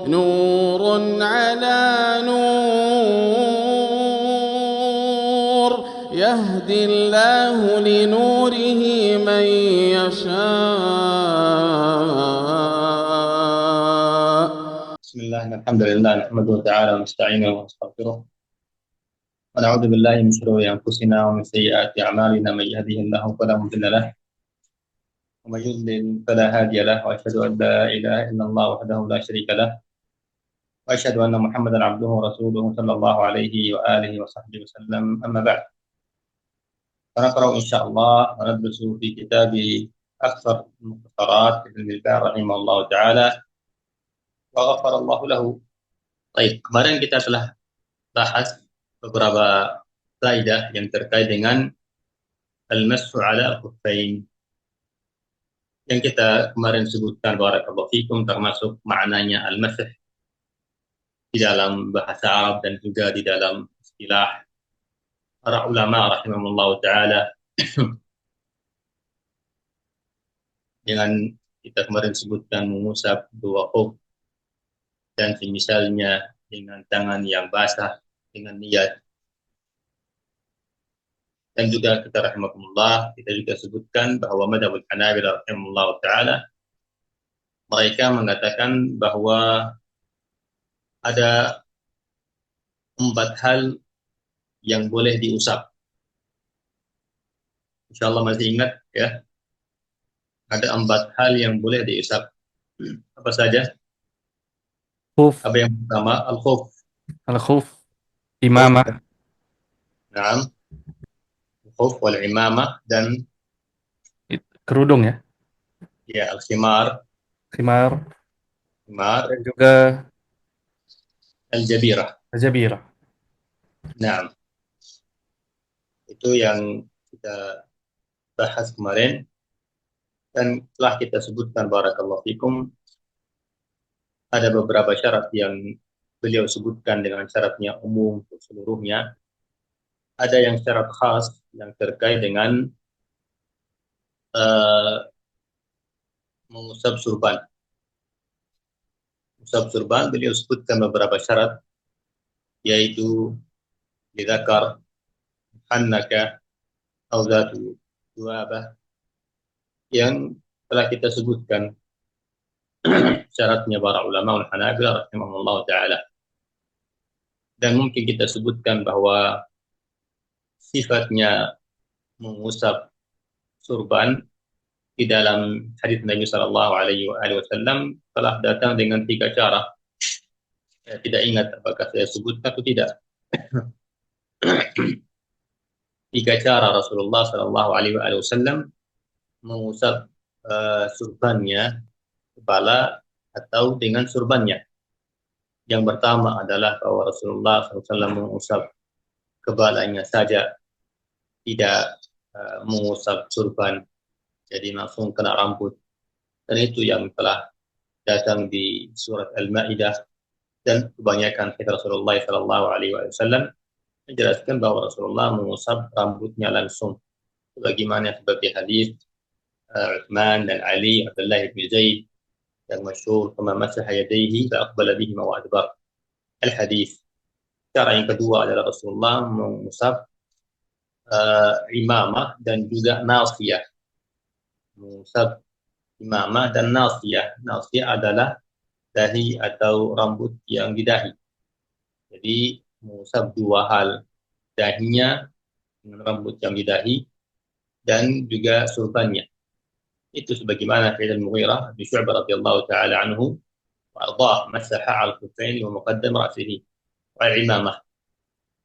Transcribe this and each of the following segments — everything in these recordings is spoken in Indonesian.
نور على نور يهدي الله لنوره من يشاء. بسم الله إن الحمد لله نحمده تعالى ونستعينه ونستغفره ونعوذ بالله من شرور أنفسنا ومن سيئات أعمالنا. من يهده الله فلا مضل له ومن يضلل فلا هادي له، وأشهد أن لا إله إلا الله وحده لا شريك له، وأشهد أن محمدا عبده ورسوله صلى الله عليه وآله وصحبه وسلم. أما بعد، فنقرأ إن شاء الله وندرس في كتاب أكثر المختصرات لابن البار رحمه الله تعالى وغفر الله له. Baik, kemarin kita telah bahas beberapa faedah yang terkait dengan al-mashu ala al-khuffain yang kita kemarin sebutkan barakallahu fikum, termasuk maknanya al-masih di dalam bahasa Arab dan juga di dalam istilah para ulama rahimahullah taala. Dengan kita kemarin sebutkan mengusap dua khuf dan semisalnya dengan tangan yang basah dengan niat. Dan juga kita rahimahumullah, kita juga sebutkan bahwa madhabul Hanabilah rahimahullah taala, mereka mengatakan bahwa ada 4 hal yang boleh diusap. Insyaallah masih ingat ya. Ada 4 hal yang boleh diusap. Apa saja? Khuf, Apa yang pertama? Al-khuf. al-khuf, Khuf. imamah, Naam. Khuf wal imamah dan kerudung ya, ya al-khimar, khimar, khimar, dan juga al-jabirah. jabirah. Naam. Itu yang kita bahas kemarin dan telah kita sebutkan barakallahu fikum, ada beberapa syarat yang beliau sebutkan dengan syaratnya umum untuk seluruhnya. Ada yang syarat khas yang terkait dengan mengusap surban. Mengusap surban beliau sebutkan beberapa syarat, yaitu lidzakar, hannaka, atau zatu duabah, yang telah kita sebutkan syaratnya para ulama al-Hanabilah rahimahullah taala. Dan mungkin kita sebutkan bahwa sifatnya mengusap surban di dalam hadis Nabi Sallallahu Alaihi Wasallam telah datang dengan 3 cara. Saya tidak ingat apakah saya sebutkan atau tidak. 3 cara Rasulullah Sallallahu Alaihi Wasallam mengusap surbannya, kepala atau dengan surbannya. Yang pertama adalah bahwa Rasulullah SAW mengusap kepalanya saja, tidak mengusap surban, jadi langsung kena rambut. Dan itu yang telah datang di surat Al-Ma'idah, dan kebanyakan hadis Rasulullah Sallallahu Alaihi Wasallam menjelaskan bahwa Rasulullah mengusap rambutnya langsung, sebagaimana seperti hadis Uthman dan Ali, Abdullah bin Zaid yang masyhur, kama masaha yadayhi fa aqbala bihima wa adbar al-hadis. Cara yang kedua adalah Rasulullah mengusap imamah dan juga nasiyah. Mengusap imamah dan nasiyah. Nasiyah adalah dahi atau rambut yang di dahi. Jadi mengusap 2 hal, dahinya dengan rambut yang di dahi dan juga surbannya. Itu sebagaimana Sa'id al-Mughirah bin Syu'bah radhiyallahu taala anhu wa ardhah masaha al-khuffain wa muqaddam ra'sihi wa al-imamah.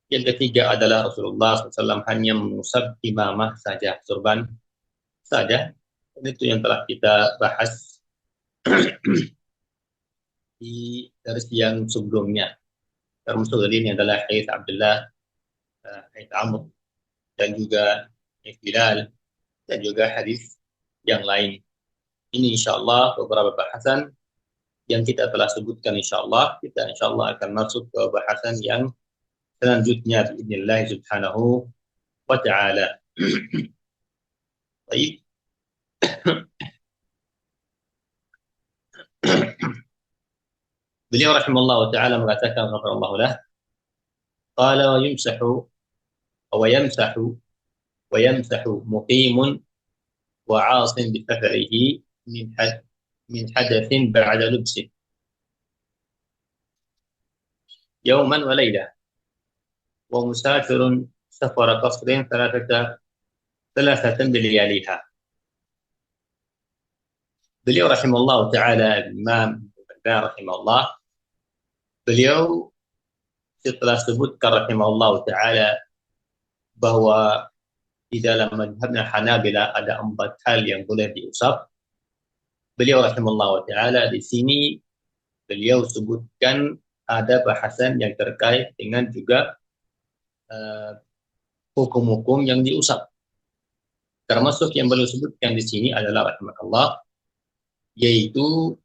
Yang ketiga adalah Rasulullah SAW hanya mengusap imamah saja, surban saja. Dan itu yang telah kita bahas di versi yang sebelumnya. Termasuk dari ini adalah hadis Abdullah, hadis Amr, dan juga hadis Bilal, dan juga hadis yang lain. Ini insyaallah beberapa bahasan yang kita telah sebutkan. Insyaallah kita akan masuk ke bahasan yang selanjutnya biidznillah subhanahu wa ta'ala. Baik. Beliau rahimahullah ta'ala mengatakan ghafarallahu lah, qala wa yamsahu muqimun wa 'asin bi safarihi min hadathin ba'da lubsin yawman wa laylah wa musafirun safara qasrin thalathatan biliyaliha. Beliau rahimahullah ta'ala, Imam Al-Albani rahimahullah, beliau setelah sebutkan rahimahullah ta'ala bahwa di dalam madhabnya Hanabila ada 4 hal yang boleh diusap. Beliau rahimahullah ta'ala di sini beliau sebutkan ada bahasan yang terkait dengan juga hukum-hukum yang diusap. Termasuk yang beliau sebutkan di sini adalah rahimahullah, yaitu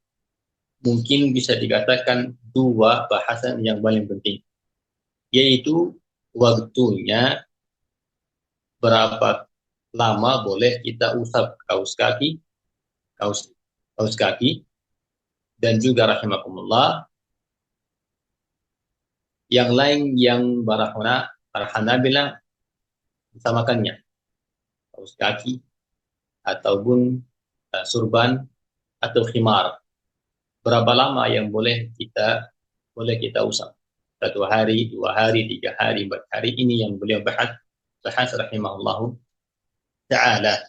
mungkin bisa dikatakan 2 bahasan yang paling penting, yaitu waktunya, berapa lama boleh kita usap kaus kaki, dan juga rahimakumullah yang lain yang para Hanabila disamakannya, kaus kaki ataupun surban atau khimar. Berapa lama yang boleh kita usap? 1 hari, 2 hari, 3 hari, 4 hari. Ini yang beliau bahas rahimahullahu ta'ala.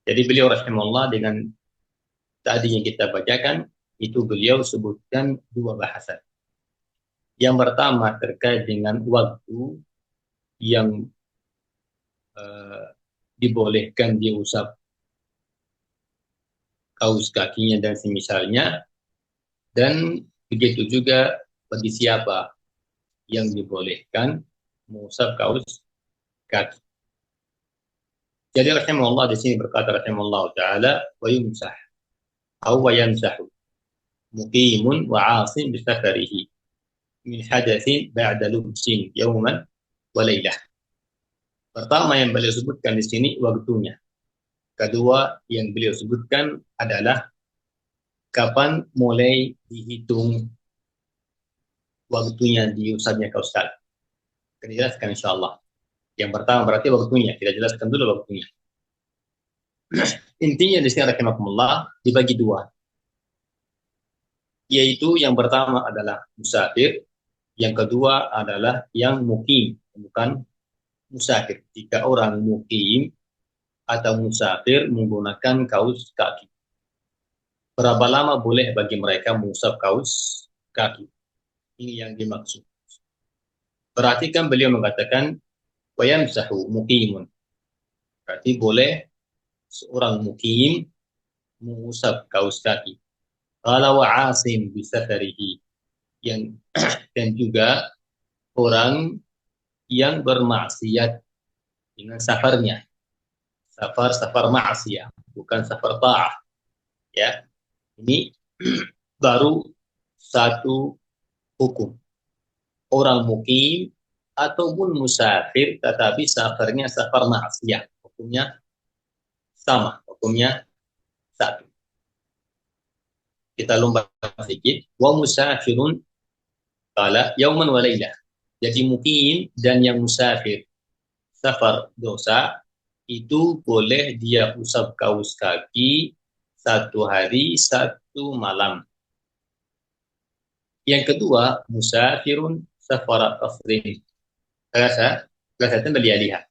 Jadi beliau rahimahullah dengan tadi yang kita bacakan itu beliau sebutkan 2 bahasan. Yang pertama terkait dengan waktu yang dibolehkan diusap kaus kakinya dan semisalnya, dan begitu juga bagi siapa yang dibolehkan mengusap kaus kaki. Jadi rahimahullah di sini berkata rahimahullah ta'ala, wa yumsah wa yamsahu muqimun wa 'asin bi safarihi min hadatsin ba'da lubsin yawman wa laylah. Pertama yang beliau sebutkan di sini waktunya. Kedua yang beliau sebutkan adalah kapan mulai dihitung waktunya diusapnya kaus kaki. Kita jelaskan insyaallah. Yang pertama berarti waktunya, kita jelaskan dulu waktunya. Intinya di sini rahimakumullah dibagi 2. Yaitu yang pertama adalah musafir, yang kedua adalah yang mukim, bukan musafir. Jika orang mukim atau musafir menggunakan kaus kaki, berapa lama boleh bagi mereka mengusap kaus kaki? Ini yang dimaksud. Perhatikan beliau mengatakan wa yamsahu muqimun. Berarti boleh seorang mukim mengusap kaus kaki. Qala wa 'asim bi safarihi, yang dan juga orang yang bermaksiat dengan safarnya. Safar maksiyah, bukan safar ta'ah. Ya. Ini baru 1 hukum. Orang mukim ataupun musafir tetapi safarnya safar maksiyah, hukumnya sama, hukumnya 1. Kita lompat sedikit. Wa musafirun qala yauman wa lailah. Jadi mukim dan yang musafir safar dosa itu boleh dia usap kaus kaki 1 hari 1 malam. Yang kedua, musafirun safara qasrin. Kelasatan belialiha.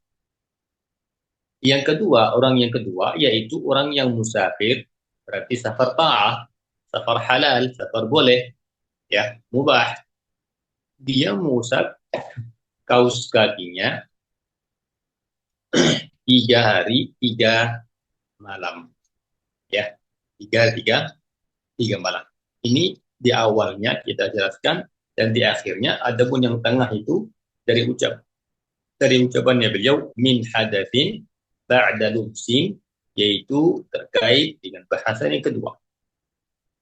Yang kedua, orang yang kedua yaitu orang yang musafir, berarti safar ta'ah, safar halal, safar boleh, ya, mubah. Dia mengusap kaus kakinya 3 hari 3 malam, ya, 3 malam. Ini di awalnya kita jelaskan, dan di akhirnya adapun yang tengah itu dari ucapannya beliau min hadatsin ba'da lubsin, yaitu terkait dengan bahasan yang kedua.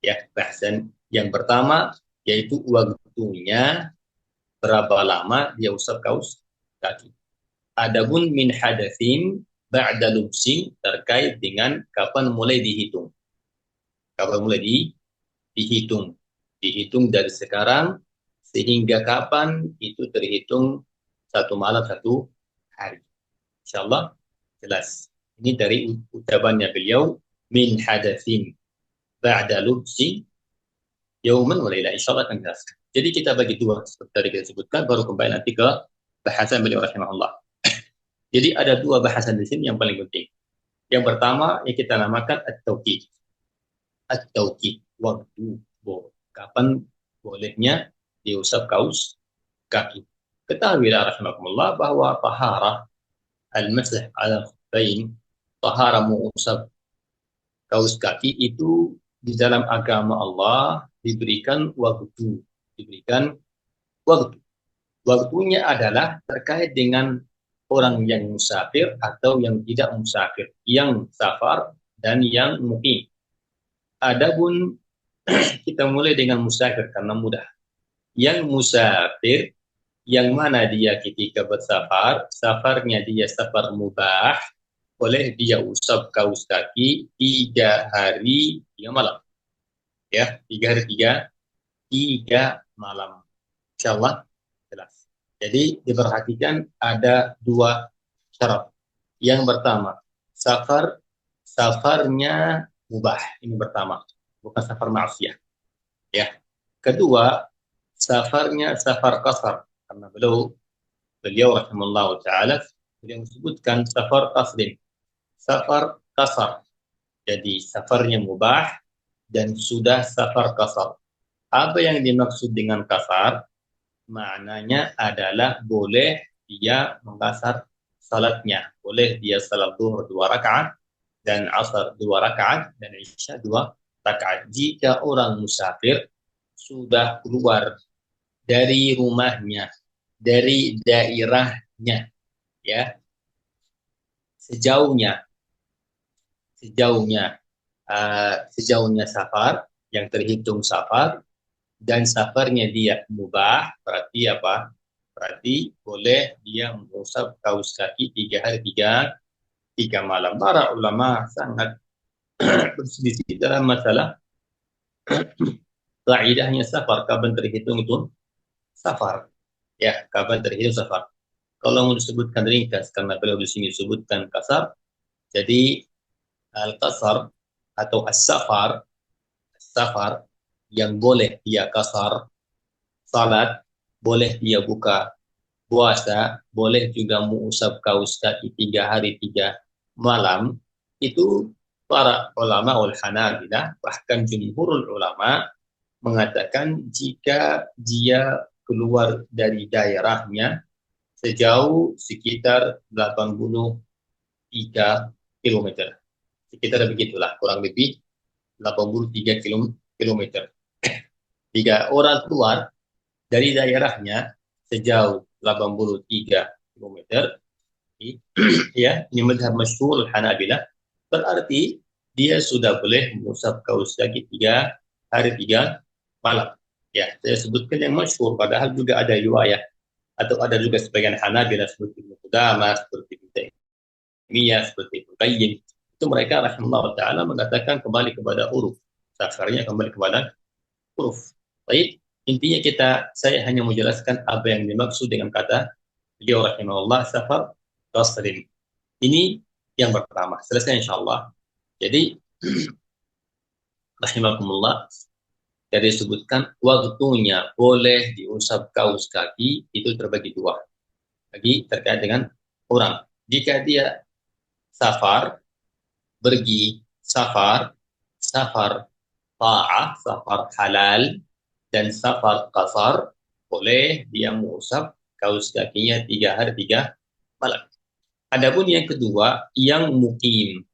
Ya, bahasan yang pertama yaitu waktunya berapa lama dia usap kaus kaki. Adapun min hadatsin ba'da lubsin terkait dengan kapan mulai dihitung. Kapan mulai dihitung dihitung dari sekarang sehingga kapan itu terhitung 1 malam 1 hari. Insyaallah jelas. Ini dari ucapannya beliau, min hadatsin ba'da lubsi yauman wa laila. Insyaallah akan jelas. Jadi kita bagi dua seperti tadi kita sebutkan, baru kembali nanti ke bahasan beliau rahimahullah. Jadi ada dua bahasan di sini yang paling penting. Yang pertama yang kita namakan at-tauqid. At-tauqid, waktu kapan bolehnya diusap kaus kaki. Ketahuilah rahimakumullah bahwa taharah al-masah ala khuffain, taharah mengusap kaus kaki itu di dalam agama Allah diberikan waktu. Waktunya adalah terkait dengan orang yang musafir atau yang tidak musafir, yang safar dan yang mukim. Adapun kita mulai dengan musafir karena mudah. Yang musafir, yang mana dia ketika bersafar, safarnya dia safar mubah, boleh dia usap kaus kaki 3 hari 3 malam. Ya, 3 hari 3 malam. Insyaallah jelas. Jadi diperhatikan ada 2 syarat. Yang pertama, safarnya mubah. Ini pertama, bukan safar maksiyah. Ya. Kedua, safarnya safar qasar. Karena beliau rahimahullah ta'ala beliau menyebutkan safar qasrin. Safar qasar. Jadi safarnya mubah dan sudah safar qasar. Apa yang dimaksud dengan qasar? Maknanya adalah boleh dia mengqasar salatnya. Boleh dia salat zuhur 2 rakaat dan asar 2 rakaat dan isya 2 rakaat. Jika orang musafir sudah keluar dari rumahnya, dari daerahnya, ya, sejauhnya safar yang terhitung safar dan safarnya dia mubah, berarti apa? Berarti boleh dia mengusap kaus kaki 3 hari 3 malam. Para ulama sangat berselisih dalam masalah kaidahnya safar, kapan terhitung itu safar. Ya, kapan terhitung safar. Kalau mau disebutkan ringkas, karena beliau di sini disebutkan kasar, jadi al-kasar atau as-safar yang boleh dia kasar salat, boleh dia buka puasa, boleh juga mengusap kaus kaki 3 hari 3 malam, itu para ulama ul-Hanabilah, bahkan jumhurul ulama mengatakan jika dia keluar dari daerahnya sejauh sekitar 83 km. Sekitar begitulah, kurang lebih 83 km. Jika orang keluar dari daerahnya sejauh 83 km, ya, ini madhab masyhur Hanabilah, berarti dia sudah boleh mengusap kaus kaki 3 hari 3 malam. Ya, saya sebutkan yang masyhur, padahal juga ada riwayat atau ada juga sebagian Hanabilah seperti Ibnu Qudamah, seperti Ibnu Taimiyah, seperti Ibnu Qayyim. Itu mereka rahimahullah taala mengatakan kembali kepada uruf. Safarnya kembali kepada uruf. Baik, intinya saya hanya menjelaskan apa yang dimaksud dengan kata beliau rahimahullah safar qasrin. Ini yang pertama. Selesai insyaallah. Jadi rahimakumullah, jadi disebutkan waktunya boleh diusap kaus kaki itu terbagi 2. Lagi terkait dengan orang. Jika dia safar, pergi safar ta'ah, safar halal, dan safar qasar, boleh dia mengusap kaus kakinya 3 hari 3 malam. Adapun yang kedua, yang mukim,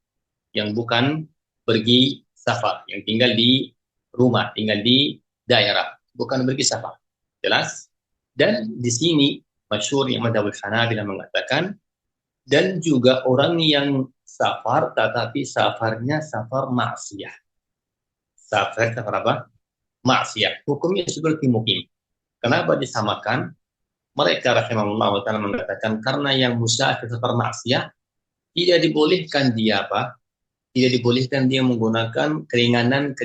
yang bukan pergi safar, yang tinggal di rumah, tinggal di daerah, bukan pergi safar. Jelas? Dan di sini masyhur yang madhabul Hanabilah mengatakan, dan juga orang yang safar tetapi safarnya safar maksiyah. Safar apa? Maksiyah. Hukumnya seperti mukim. Kenapa disamakan? Mereka rahimahullah ta'ala mengatakan karena yang musafir safar maksiyah tidak dibolehkan dia apa? Tidak dibolehkan dia menggunakan keringanan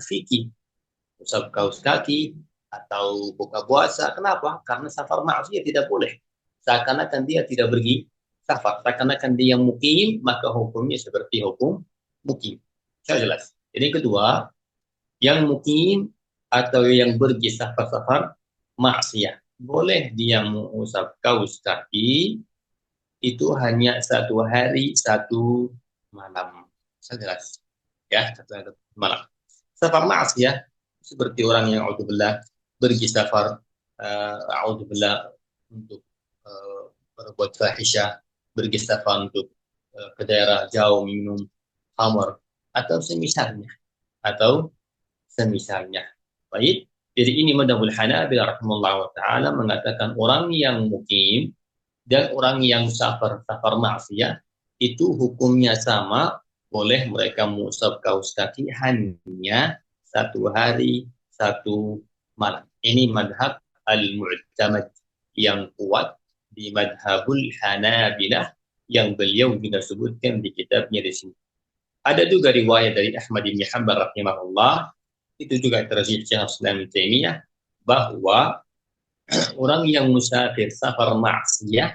fikih. usap kaus kaki atau buka puasa. Kenapa? Karena safar maksiyah tidak boleh. Seakan-akan dia tidak pergi safar. Seakan-akan dia mukim, maka hukumnya seperti hukum mukim. Saya jelas. Jadi yang kedua, yang mukim atau yang pergi safar-safar maksiyah. Boleh dia mengusap kaus kaki itu hanya 1 hari 1 malam. Saya jelas. Ya, 1 malam. Safar maksiyah seperti orang yang auzubillah pergi safar auzubillah untuk berbuat fahisyah, pergi safar untuk ke daerah jauh minum khamar atau semisalnya atau semisalnya. Baik. Jadi ini madhabul Hanabilah rahimahullah taala mengatakan orang yang mukim dan orang yang safar maksiyah itu hukumnya sama, boleh mereka mengusap kaus kaki hanya 1 hari 1 malam. Ini madhab al-mu'tamad yang kuat di madhabul Hanabilah yang beliau juga sebutkan di kitabnya di sini. Ada juga riwayat dari Ahmad bin Hanbal rahimahullah, itu juga terjadi Syekh Islam Taimiyah, bahwa orang yang musafir safar maksiyah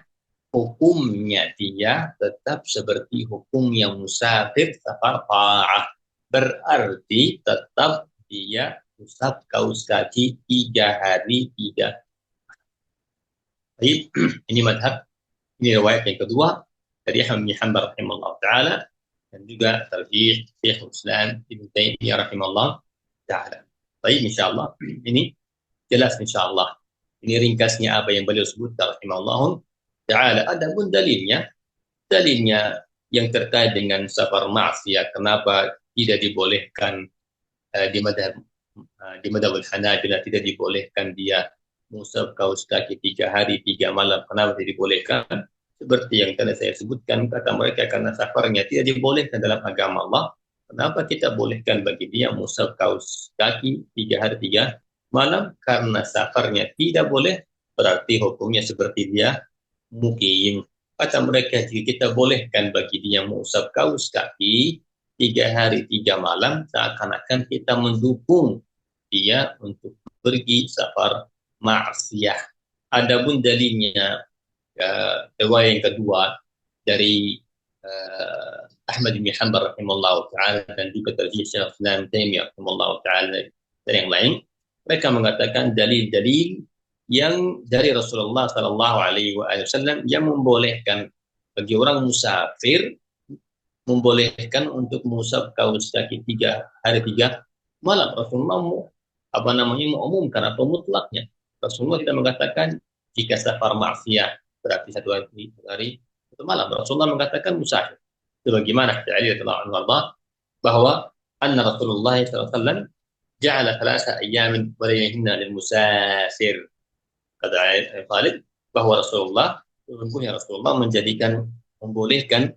hukumnya dia tetap seperti hukum yang musafir safar ta'ah. Berarti tetap dia usap kaus kaki 3 hari 3. Baik, ini madhab, ini riwayat yang kedua dari Ahmad bin Hanbal rahimahullah taala dan juga terjih Syekh Islam Ibnu Taimiyah rahimahullah taala. Baik, insyaallah ini jelas insyaallah. Ini ringkasnya apa yang beliau sebutkan rahimahullah taala. Adapun dalilnya yang terkait dengan safar maksiyah, kenapa tidak dibolehkan di madhab al-Hanabilah tidak dibolehkan dia mengusap kaus kaki 3 hari 3 malam. Kenapa tidak dibolehkan? Seperti yang tadi saya sebutkan, kata mereka karena safarnya tidak dibolehkan dalam agama Allah. Kenapa kita bolehkan bagi dia mengusap kaus kaki 3 hari 3 malam? Karena safarnya tidak boleh, berarti hukumnya seperti dia mukim. Kata mereka, jika kita bolehkan bagi dia mengusap kaus kaki 3 hari 3 malam, seakan-akan kita mendukung dia untuk pergi safar maksiyah. Adapun dalilnya riwayat yang kedua dari Ahmad bin Hanbal rahimahullah taala dan juga dari Syekh Islam Taimiyah rahimahullah taala dan yang lain, mereka mengatakan dalil-dalil yang dari Rasulullah sallallahu alaihi wasallam yang membolehkan bagi orang musafir membolehkan untuk mengusap kaus kaki 3 hari 3 malam. Rasulullah mengumumkan atau mutlaknya. Rasulullah tidak mengatakan jika safar maksiyah berarti 1 hari 1 malam. Rasulullah mengatakan musafir. Sebagaimana Ali radhiyallahu anhu bahwa anna Rasulullah sallallahu alaihi wasallam ja'ala 3 ayyamin wa laylahinna lil musafir. Kata Khalid bahwa sesungguhnya Rasulullah membolehkan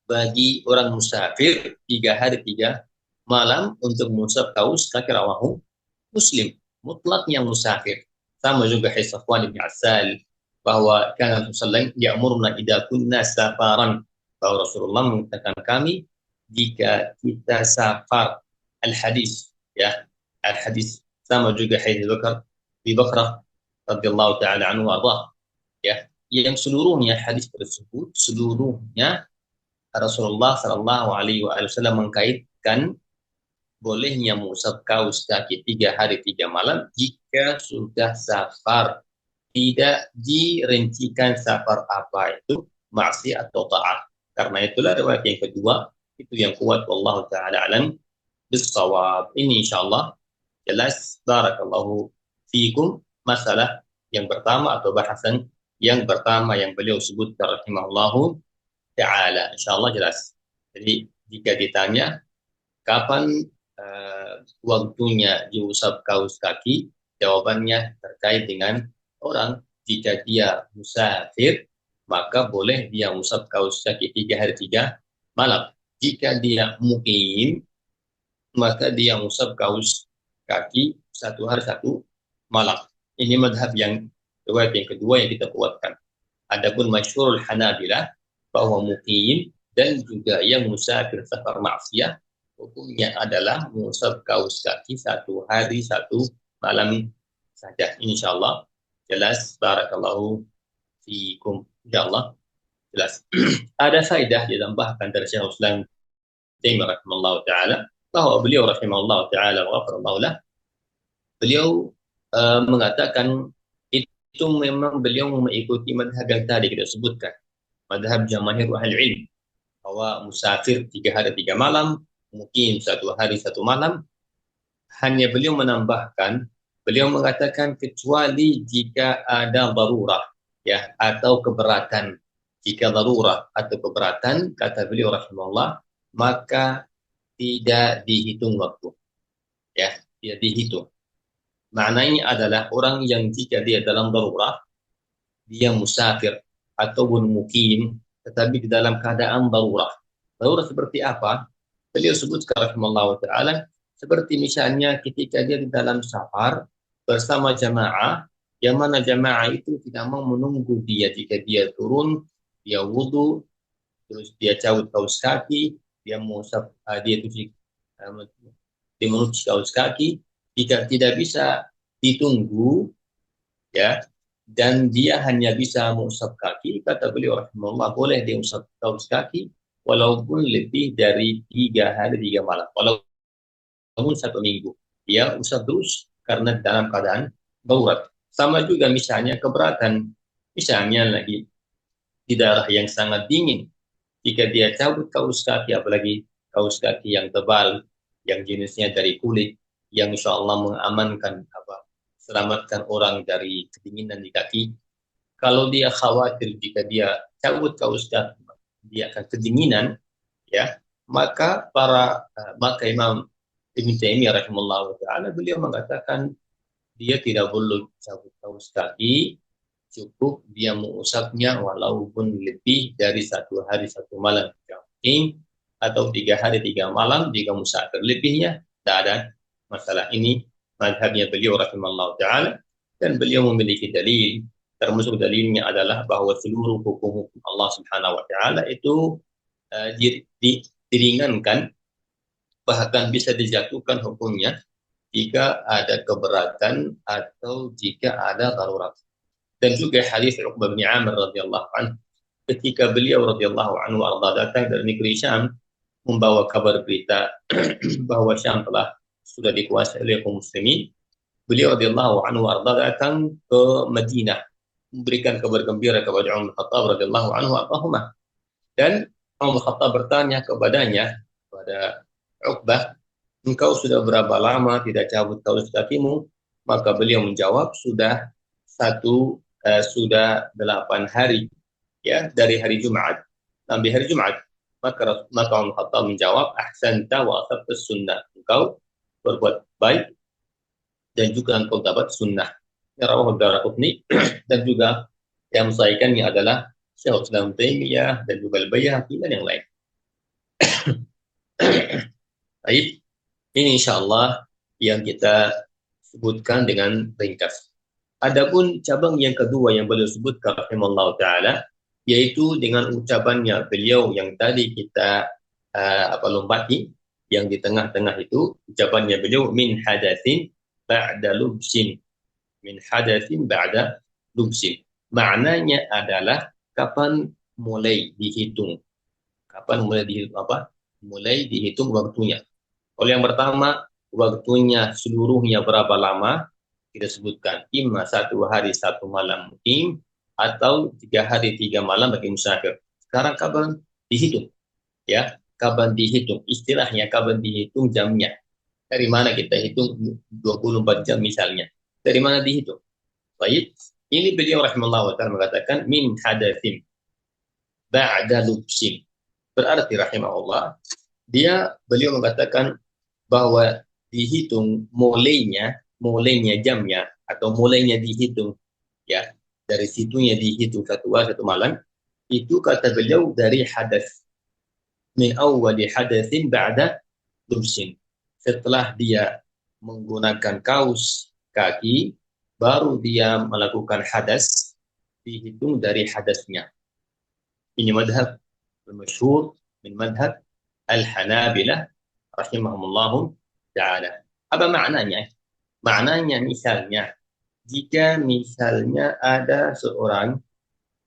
bagi orang musafir 3 hari 3 malam untuk mengusap kaus kaki. Rawahu Muslim. Mutlaknya musafir. Sama juga hadis Safwan bin Asal bahwa kana Rasulullah ya'muruna idza kunna safaran, bahwa Rasulullah mengatakan kami jika kita safar. Al-hadis, ya, al-hadis. Sama juga hadis Abi Bakrah radhiyallahu taala anhu warḍah, ya, yang seluruhnya hadis tersebut seluruhnya Rasulullah sallallahu alaihi wasallam mengkaitkan bolehnya mengusap kaus kaki 3 hari 3 malam jika sudah safar. Tidak dirincikan safar apa itu, maksiat atau taat. Karena itulah riwayat yang kedua itu yang kuat, wallahu taala alam bissawab. Ini insyaallah jelas. Barakallahu fikum. Masalah yang pertama atau bahasan yang pertama yang beliau sebutkan rahimahullahu ta'ala, insyaallah jelas. Jadi jika ditanya kapan waktunya diusap kaus kaki, jawabannya terkait dengan orang. Jika dia musafir, maka boleh dia usap kaus kaki 3 hari 3 malam. Jika dia mukim, maka dia usap kaus kaki 1 hari 1 malam. Ini madhab yang riwayat yang kedua yang kita kuatkan. Adapun masyhurul Hanabilah bahwa mukim dan juga yang musafir safar maksiyah hukumnya adalah mengusap kaus kaki 1 hari 1 malam saja. Insyaallah jelas. Barakallahu fiikum. Insyaallah jelas. Ada faedah ditambahkan dari Syekhul Islam Taimiyah rahimahullah taala, bahwa beliau rahimahullah taala wa ghafarallahu lah, beliau mengatakan itu memang beliau mengikuti madhab yang tadi kita sebutkan, madhab jamaahir ahli ilm, bahwa musafir 3 hari 3 malam, mungkin 1 hari 1 malam. Hanya beliau menambahkan, beliau mengatakan kecuali jika ada darurah, ya, atau keberatan. Jika darurah atau keberatan, kata beliau rahimahullah, maka tidak dihitung waktu, ya, tidak dihitung. Maknanya adalah orang yang jika dia dalam darurah, dia musafir ataupun mukim, tetapi di dalam keadaan darurah. Darurah seperti apa? Beliau sebutkan rahimahullah ta'ala, seperti misalnya ketika dia di dalam safar bersama jamaah, yang mana jamaah itu tidak mau menunggu dia. Jika dia turun, dia wudu, terus dia cabut kaus kaki, dia mengusap, dia mencuci kaus kaki. Jika tidak bisa ditunggu, ya, dan dia hanya bisa mengusap kaki, kata beliau rahimahullah, boleh dia usap kaus kaki walaupun lebih dari 3 hari 3 malam, walaupun 1 minggu, dia usap terus karena dalam keadaan darurat. Sama juga misalnya keberatan, misalnya lagi di daerah yang sangat dingin, jika dia cabut kaus kaki, apalagi kaus kaki yang tebal, yang jenisnya dari kulit, yang insya Allah mengamankan selamatkan orang dari kedinginan di kaki. Kalau dia khawatir jika dia cabut kaus kaki dia akan kedinginan, ya, maka Imam Ibn Taimiyah rahimahullah taala, beliau mengatakan dia tidak perlu cabut kaus kaki, cukup dia mengusapnya walaupun lebih dari 1 hari 1 malam, atau 3 hari 3 malam jika musafir. Lebihnya tidak ada masalah. Ini madhabnya beliau rahimahullah ta'ala, dan beliau memiliki dalil. Termasuk dalilnya adalah bahwa seluruh hukum-hukum Allah subhanahu wa ta'ala itu diringankan, bahkan bisa dijatuhkan hukumnya jika ada keberatan atau jika ada darurat. Dan juga hadis Uqbah bin Amir radhiyallahu anhu, ketika beliau radhiyallahu anhu datang dari negeri Syam, membawa kabar berita bahwa Syam sudah dikuasai oleh kaum muslimin. Beliau radhiyallahu anhu datang ke Madinah, memberikan kabar gembira kepada Umar bin Khattab radhiyallahu anhu arhahumah. Dan Umar bin Khattab bertanya kepada Uqbah, engkau sudah berapa lama tidak cabut kaus kakimu? Maka beliau menjawab, sudah 8 hari, ya, dari hari Jumat sampai hari Jumat. Maka Umar bin Khattab menjawab, ahsanta wa asabta sunnah, engkau berbuat baik dan juga engkau dapat sunnah. Rawahu Daraqutni. Dan juga yang mensahihkannya adalah Syekhul Islam Taimiyah dan juga Al-Baihaqi dan yang lain. Baik, ini insyaallah yang kita sebutkan dengan ringkas. Adapun cabang yang kedua yang beliau sebutkan rahimahullah ta'ala, yaitu dengan ucapannya beliau yang tadi kita lompati, yang di tengah-tengah itu, ucapannya beliau, min hadatsin ba'da lubsin. Min hadatsin ba'da lubsin. Maknanya adalah kapan mulai dihitung. Kapan mulai dihitung apa? Mulai dihitung waktunya. Kalau yang pertama, waktunya seluruhnya berapa lama? Kita sebutkan, imma 1 hari 1 malam mukim, atau 3 hari 3 malam bagi musafir. Sekarang kapan dihitung? Ya, kapan dihitung? Istilahnya kapan dihitung jamnya? Dari mana kita hitung 24 jam misalnya? Dari mana dihitung? Baik, ini beliau rahimahullah ta'ala mengatakan min hadatsin ba'da lubsin. Berarti rahimahullah, beliau mengatakan bahwa dihitung mulainya jamnya, atau mulainya dihitung, ya, dari situnya dihitung 1 hari 1 malam, itu kata beliau dari hadas, min awwali hadatsin ba'da lubsin. Setelah dia menggunakan kaus kaki, baru dia melakukan hadas, dihitung dari hadasnya. Ini madhab masyhur min madhab al-Hanabilah rahimahumullahu ta'ala. Apa maknanya? Maknanya misalnya, jika misalnya ada seorang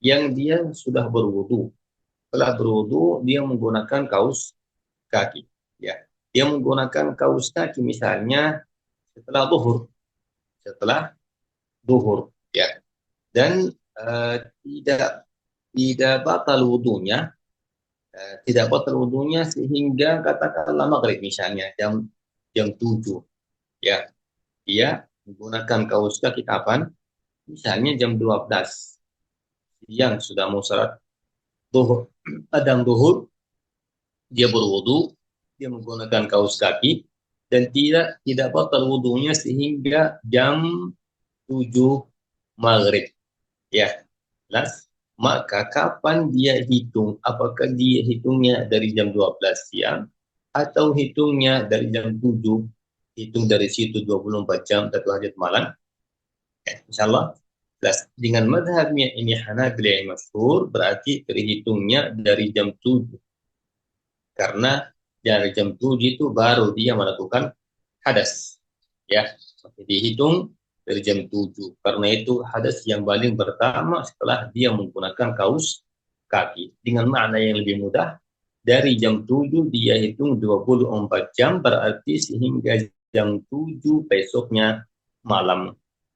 yang dia sudah berwudu, setelah berwudu dia menggunakan kaus kaki, ya, dia menggunakan kaus kaki misalnya setelah duhur, ya, dan tidak tidak batal wudunya, sehingga katakanlah maghrib misalnya jam 7, ya, dia menggunakan kaus kaki kapan? Misalnya jam 12 siang sudah mau salat duhur, adang duhur, dia berwudu, dia menggunakan kaus kaki dan tidak batal wudunya sehingga jam 7 maghrib, ya. Jelas? Maka kapan dia hitung? Apakah dia hitungnya dari jam 12 siang atau hitungnya dari jam 7? Hitung dari situ 24 jam satu hajat malam. Ya, insyaallah jelas. Dengan madhabnya ini Hanabilah yang masyhur, berarti terhitungnya dari jam 7. Karena dari jam 7 itu baru dia melakukan hadas. Ya, dihitung dari jam 7. Karena itu hadas yang paling pertama setelah dia menggunakan kaus kaki. Dengan makna yang lebih mudah, dari jam 7 dia hitung 24 jam, berarti sehingga jam 7 besoknya malam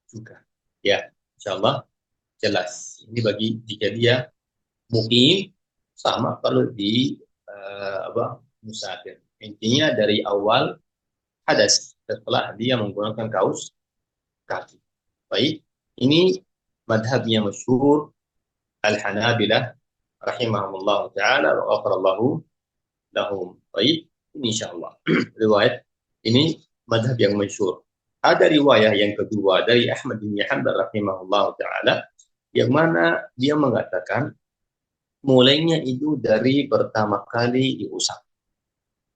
juga. Ya, insyaallah jelas. Ini bagi jika dia mukim, sama kalau di musafir. Intinya dari awal hadas setelah dia menggunakan kaus kaki. Baik, ini madhabnya masyhur Al-Hanabilah rahimahumullah ta'ala wa ghafarallahu lahum. Baik, ini insyaallah riwayat ini madhab yang masyhur. Ada riwayah yang kedua dari Ahmad bin Hanbal rahimahullah ta'ala, yang mana dia mengatakan mulainya itu dari pertama kali diusap.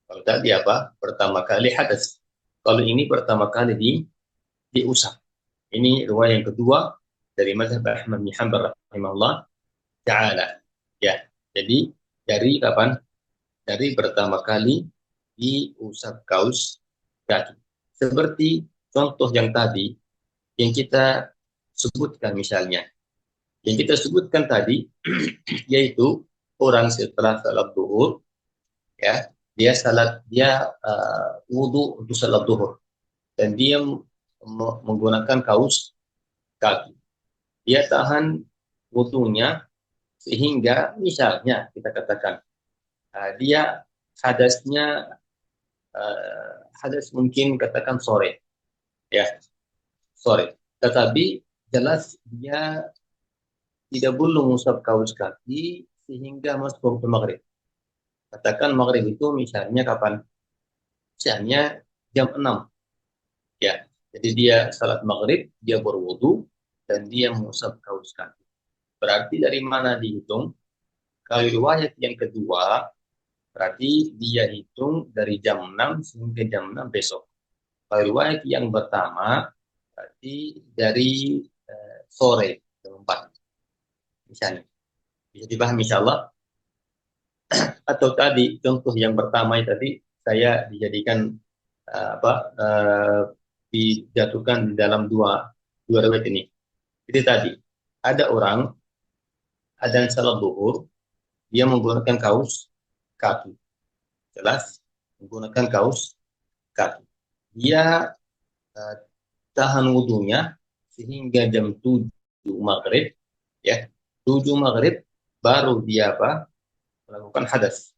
Kalau tadi apa? Pertama kali hadas. Kalau ini pertama kali diusap. Ini riwayat yang kedua dari mazhab Ahmad bin Hanbal rahimahullah ta'ala. Ya, jadi dari kapan? Dari pertama kali diusap kaus kaki. Seperti contoh yang tadi yang kita sebutkan misalnya. Yang kita sebutkan tadi yaitu orang setelah salat zuhur, ya, dia wudu untuk salat zuhur dan dia menggunakan kaus kaki. Dia tahan wudunya sehingga misalnya kita katakan dia hadasnya hadas mungkin katakan sore, ya, sore. Tetapi jelas dia tidak boleh mengusap kaus kaki sehingga masuk ke maghrib. Katakan maghrib itu misalnya kapan? Misalnya jam 6. Ya. Jadi dia salat maghrib, dia berwudu dan dia mengusap kaus kaki. Berarti dari mana dihitung? Kalau riwayat yang kedua, berarti dia hitung dari jam 6 sampai jam 6 besok. Kalau riwayat yang pertama, berarti dari sore jam 4. Misalnya. Bisa dipahami insyaallah. Atau tadi contoh yang pertama tadi saya dijadikan dijatuhkan di dalam dua riwayat ini. Jadi tadi ada orang adzan salat zuhur, dia menggunakan kaus kaki. Jelas menggunakan kaus kaki. Dia tahan wudunya sehingga jam 7 maghrib, ya. 7 maghrib baru dia melakukan hadas.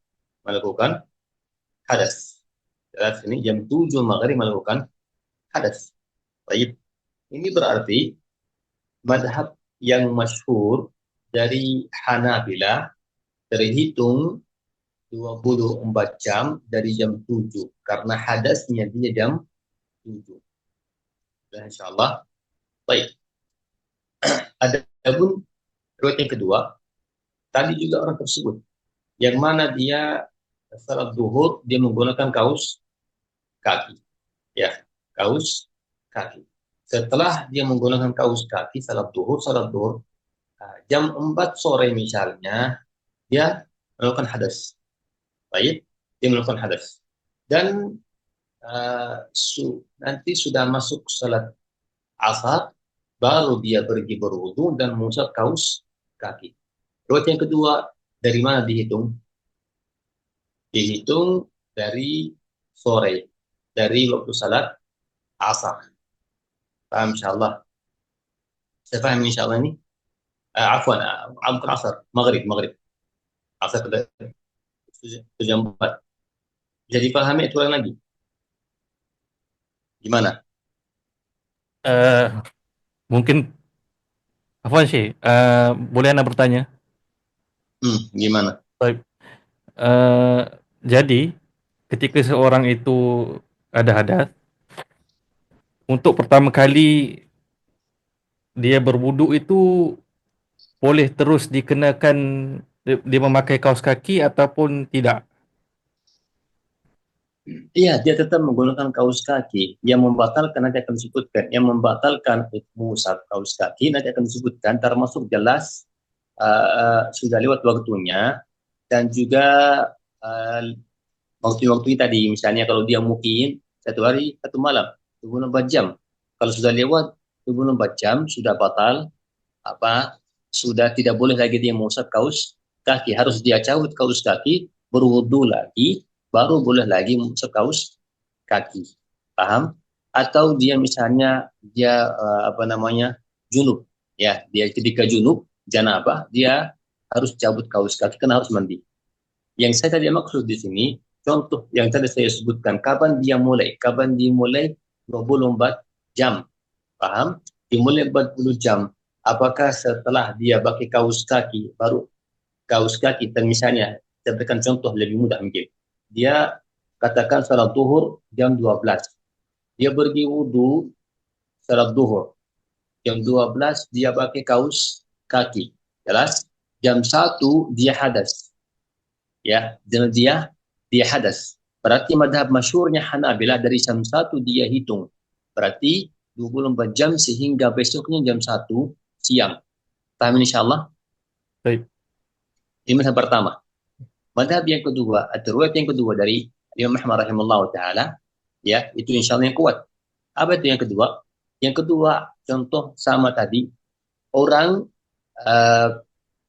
Jelas ini jam 7 maghrib melakukan hadas. Baik. Ini berarti madhab yang masyhur dari Hanabilah terhitung 24 jam dari jam 7 karena hadasnya dia jam 7. Dan insyaallah baik. Adapun riwayat yang kedua, tadi juga orang tersebut yang mana dia salat zuhur dia menggunakan kaus kaki, ya, kaus kaki. Setelah dia menggunakan kaus kaki salat zuhur jam 4 sore misalnya dia melakukan hadas. Baik, dia melakukan hadas. dan nanti sudah masuk salat asar, baru dia pergi berwudu dan mengusap kaus kaki. Riwayat yang kedua, dari mana dihitung? Dihitung dari sore, dari waktu salat asar. Paham insyaallah? Saya paham insyaallah ini? Afwan, bukan asar, maghrib. Asar ke jam 4. Bisa dipahami aturan lagi? Gimana? Eh, mungkin apa sih? Boleh Anda bertanya? Gimana? Baik. Eh, jadi ketika seorang itu ada hadas, untuk pertama kali dia berwudu itu boleh terus dikenakan dia memakai kaus kaki ataupun tidak? Iya, dia tetap menggunakan kaus kaki. Yang membatalkan nanti akan disebutkan. Yang membatalkan mengusap kaus kaki nanti akan disebutkan. Termasuk jelas sudah lewat waktunya dan juga uh, waktu-waktu tadi. Misalnya kalau dia mukim 1 hari 1 malam, 24 jam. Kalau sudah lewat 24 jam sudah batal, apa sudah tidak boleh lagi dia mengusap kaus kaki, harus dia cabut kaus kaki, berwudu lagi, baru boleh lagi mengusap kaus kaki. Paham? Atau dia misalnya dia junub, ya, dia ketika junub janabah dia harus cabut kaus kaki karena harus mandi. Yang saya tadi maksud di sini, contoh yang tadi saya sebutkan, kapan dia mulai? 24 jam. Paham? Dimulai 40 jam. Apakah setelah dia pakai kaus kaki, baru kaus kaki, dan misalnya, saya berikan contoh lebih mudah mungkin. Dia katakan salat duhur jam 12. Dia pergi wudhu salat duhur. Jam 12 dia pakai kaus kaki. Jelas? Jam 1 dia hadas. Ya, dan dia hadas. Berarti madhab masyhurnya Hanabilah dari jam 1 dia hitung. Berarti 24 jam sehingga besoknya jam 1 siang. Paham insyaallah? Baik. Ini madhab pertama. Madhab yang kedua, atau riwayat yang kedua dari Imam Ahmad rahimahullah taala, ya, itu insyaallah yang kuat. Apa itu yang kedua? Yang kedua, contoh sama tadi, orang uh,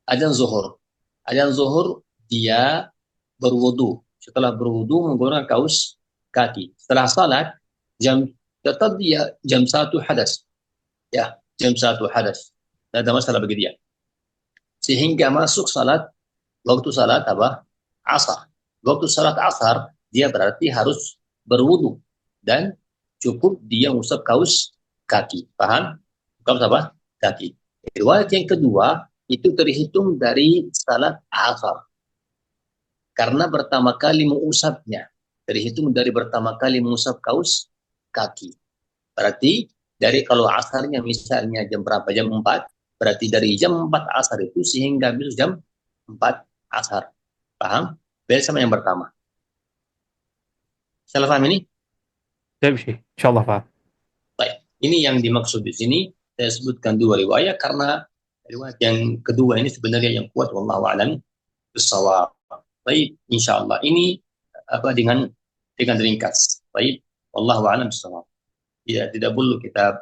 azan zuhur. Azan zuhur dia berwudu. Setelah berwudu menggunakan kaus kaki. Setelah salat jam tetap dia jam 1 hadas. Ya, jam 1 hadas. Tidak ada masalah bagi dia. Sehingga masuk salat, waktu salat apa? Asar. Waktu salat asar dia berarti harus berwudu dan cukup dia mengusap kaus kaki. Paham? Kaus apa? Kaki. Riwayat yang kedua itu terhitung dari salat asar. Karena pertama kali mengusapnya, terhitung dari pertama kali mengusap kaus kaki. Berarti dari kalau asarnya misalnya jam berapa? Jam 4. Berarti dari jam 4 asar itu sehingga besok jam 4 asar. Paham? Beda sama yang pertama. Salah paham ini? Baik, insyaallah Pak. Baik. Ini yang dimaksud di sini. Saya sebutkan dua riwayat karena riwayat yang kedua ini sebenarnya yang kuat. Wallahu a'lam bishawab. Baik, insyaallah ini dengan ringkas. Baik, wallahu a'lam bishawab. Ya, tidak perlu kita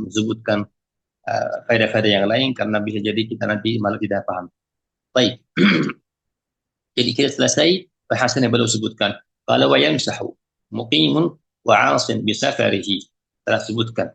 sebutkan faedah-faedah yang lain karena bisa jadi kita nanti malah tidak paham. Baik. Jadi kita selesai bahasan yang baru sebutkan. Qala wa yamsahu muqimun wa 'asin bi safarihi. Telah sebutkan,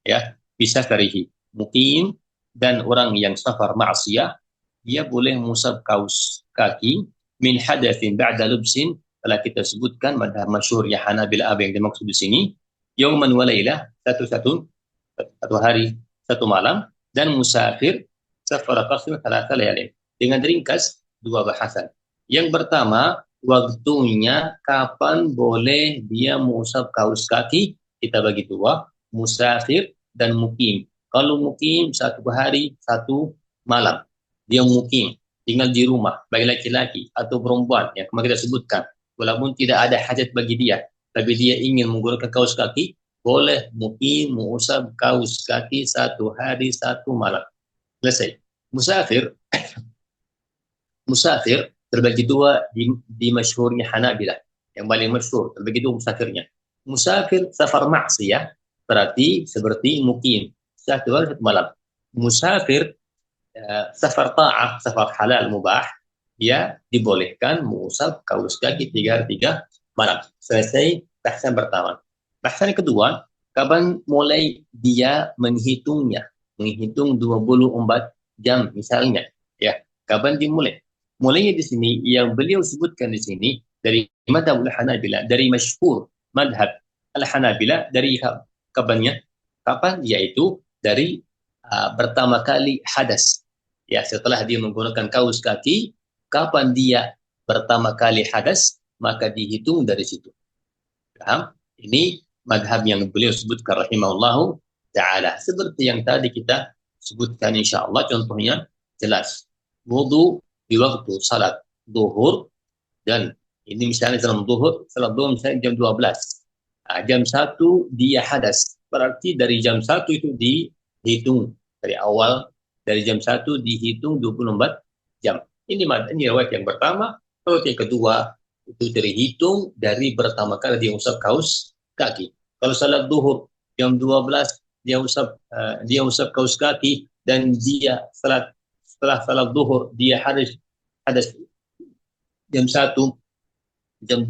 ya, bi safarihi. Muqim dan orang yang safar ma'siyah dia boleh mengusap kaus kaki min hadatsin ba'da lubsin. Telah kita sebutkan madhab masyhurnya Hanabilah apa yang dimaksud di sini, yauman wa lailah, satu hari satu malam, dan musafir safar qasim thalatha layalin. Dengan ringkas dua bahasan. Yang pertama, waktunya kapan boleh dia mengusap kaus kaki, kita bagi dua, musafir dan mukim. Kalau mukim 1 hari 1 malam, dia mukim, tinggal di rumah, baik laki-laki atau perempuan, yang kemarin kita sebutkan, walaupun tidak ada hajat bagi dia, tapi dia ingin menggunakan kaus kaki, boleh mukim mengusap kaus kaki 1 hari 1 malam. Selesai. Musafir terbagi dua di masyhurnya Hanabilah. yang paling masyhur. Begitu musafirnya. Musafir safar maksiyah berarti seperti mukim, satu hari satu malam. Musafir safar ta'ah, safar halal mubah, dia dibolehkan mengusap kaus kaki 3 hari 3 malam. Selesai bahasan pertama. Bahasan kedua, kapan mulai dia menghitungnya? Menghitung 24 jam misalnya. Ya, kapan dimulai? Mulainya di sini yang beliau sebutkan di sini dari madhab al-Hanabilah, dari masyhur madhab al-Hanabilah, dari kapannya? Kapan? Yaitu dari pertama kali hadas. Ya, setelah dia menggunakan kaus kaki, kapan dia pertama kali hadas, maka dihitung dari situ. Paham? Ini madhab yang beliau sebutkan rahimahullahu ta'ala. Seperti yang tadi kita sebutkan insyaAllah, contohnya jelas. Wudu di waktu salat duhur, dan ini misalnya salat duhur misalnya jam 12. Jam 1 dia hadas. Berarti dari jam 1 itu dihitung dari awal, dari jam 1 dihitung 24 jam. Ini riwayat yang pertama. Riwayat yang kedua itu terhitung dari pertama kali dia usap kaus kaki. Kalau salat duhur jam 12 dia usap kaus kaki, dan dia setelah salat duhur dia hadas jam 1, jam 2,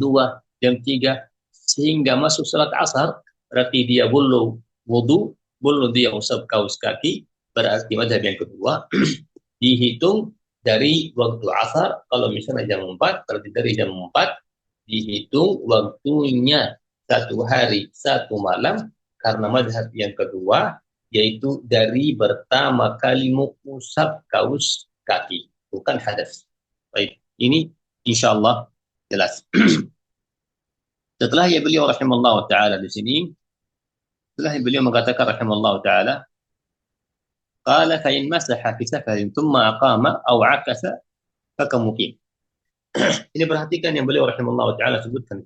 jam 3 sehingga masuk salat asar, berarti dia belum wudu, belum dia usap kaus kaki. Berarti madhab yang kedua dihitung dari waktu asar. Kalau misalnya jam 4, berarti dari jam 4 dihitung waktunya 1 hari 1 malam, karena madhab yang kedua yaitu dari pertama kali mengusap kaus kaki, bukan hadas. Baik, ini insyaallah jelas. Setelah beliau rahimallahu taala di sini, setelah beliau mengatakan rahimallahu taala, qala fa in masaha fi safarin thumma aqama aw akasa fakamukim. Ini perhatikan yang beliau rahimallahu taala sebutkan.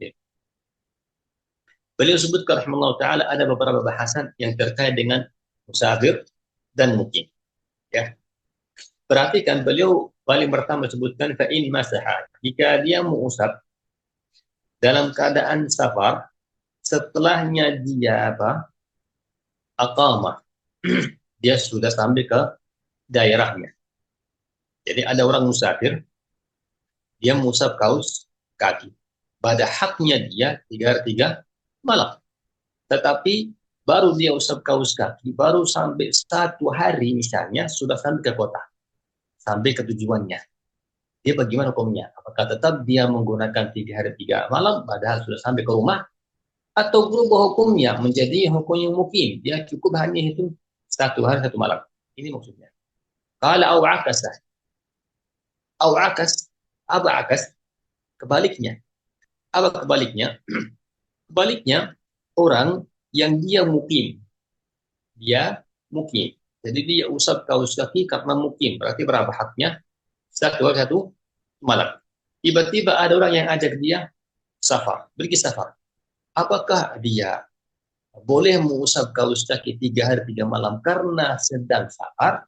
Beliau sebutkan rahimallahu taala ada beberapa bahasan yang terkait dengan musafir dan mukim. Ya. Perhatikan beliau paling pertama sebutkan fa in masaha, jika dia mengusap dalam keadaan safar, setelahnya dia aqamah, dia sudah sampai ke daerahnya. Jadi ada orang musafir, dia mengusap kaus kaki. Pada haknya dia 3 hari 3 malam. Tetapi baru dia usap kaus kaki, baru sampai 1 hari misalnya, sudah sampai ke kota, sampai ke tujuannya. Dia bagaimana hukumnya? Apakah tetap dia menggunakan 3 hari 3 malam, padahal sudah sampai ke rumah? Atau berubah hukumnya menjadi hukum yang mukim, dia cukup hanya hitung 1 hari 1 malam. Ini maksudnya. Qala au akasah. Au akas, apa akas? Kebaliknya. Apa kebaliknya? Kebaliknya, orang yang dia mukim. Dia mukim. Jadi dia usap kaus kaki karena mukim. Berarti berapa haknya? 1 hari 1 malam. Tiba-tiba ada orang yang ajak dia safar, pergi safar. Apakah dia boleh mengusap kaus kaki 3 hari 3 malam karena sedang safar,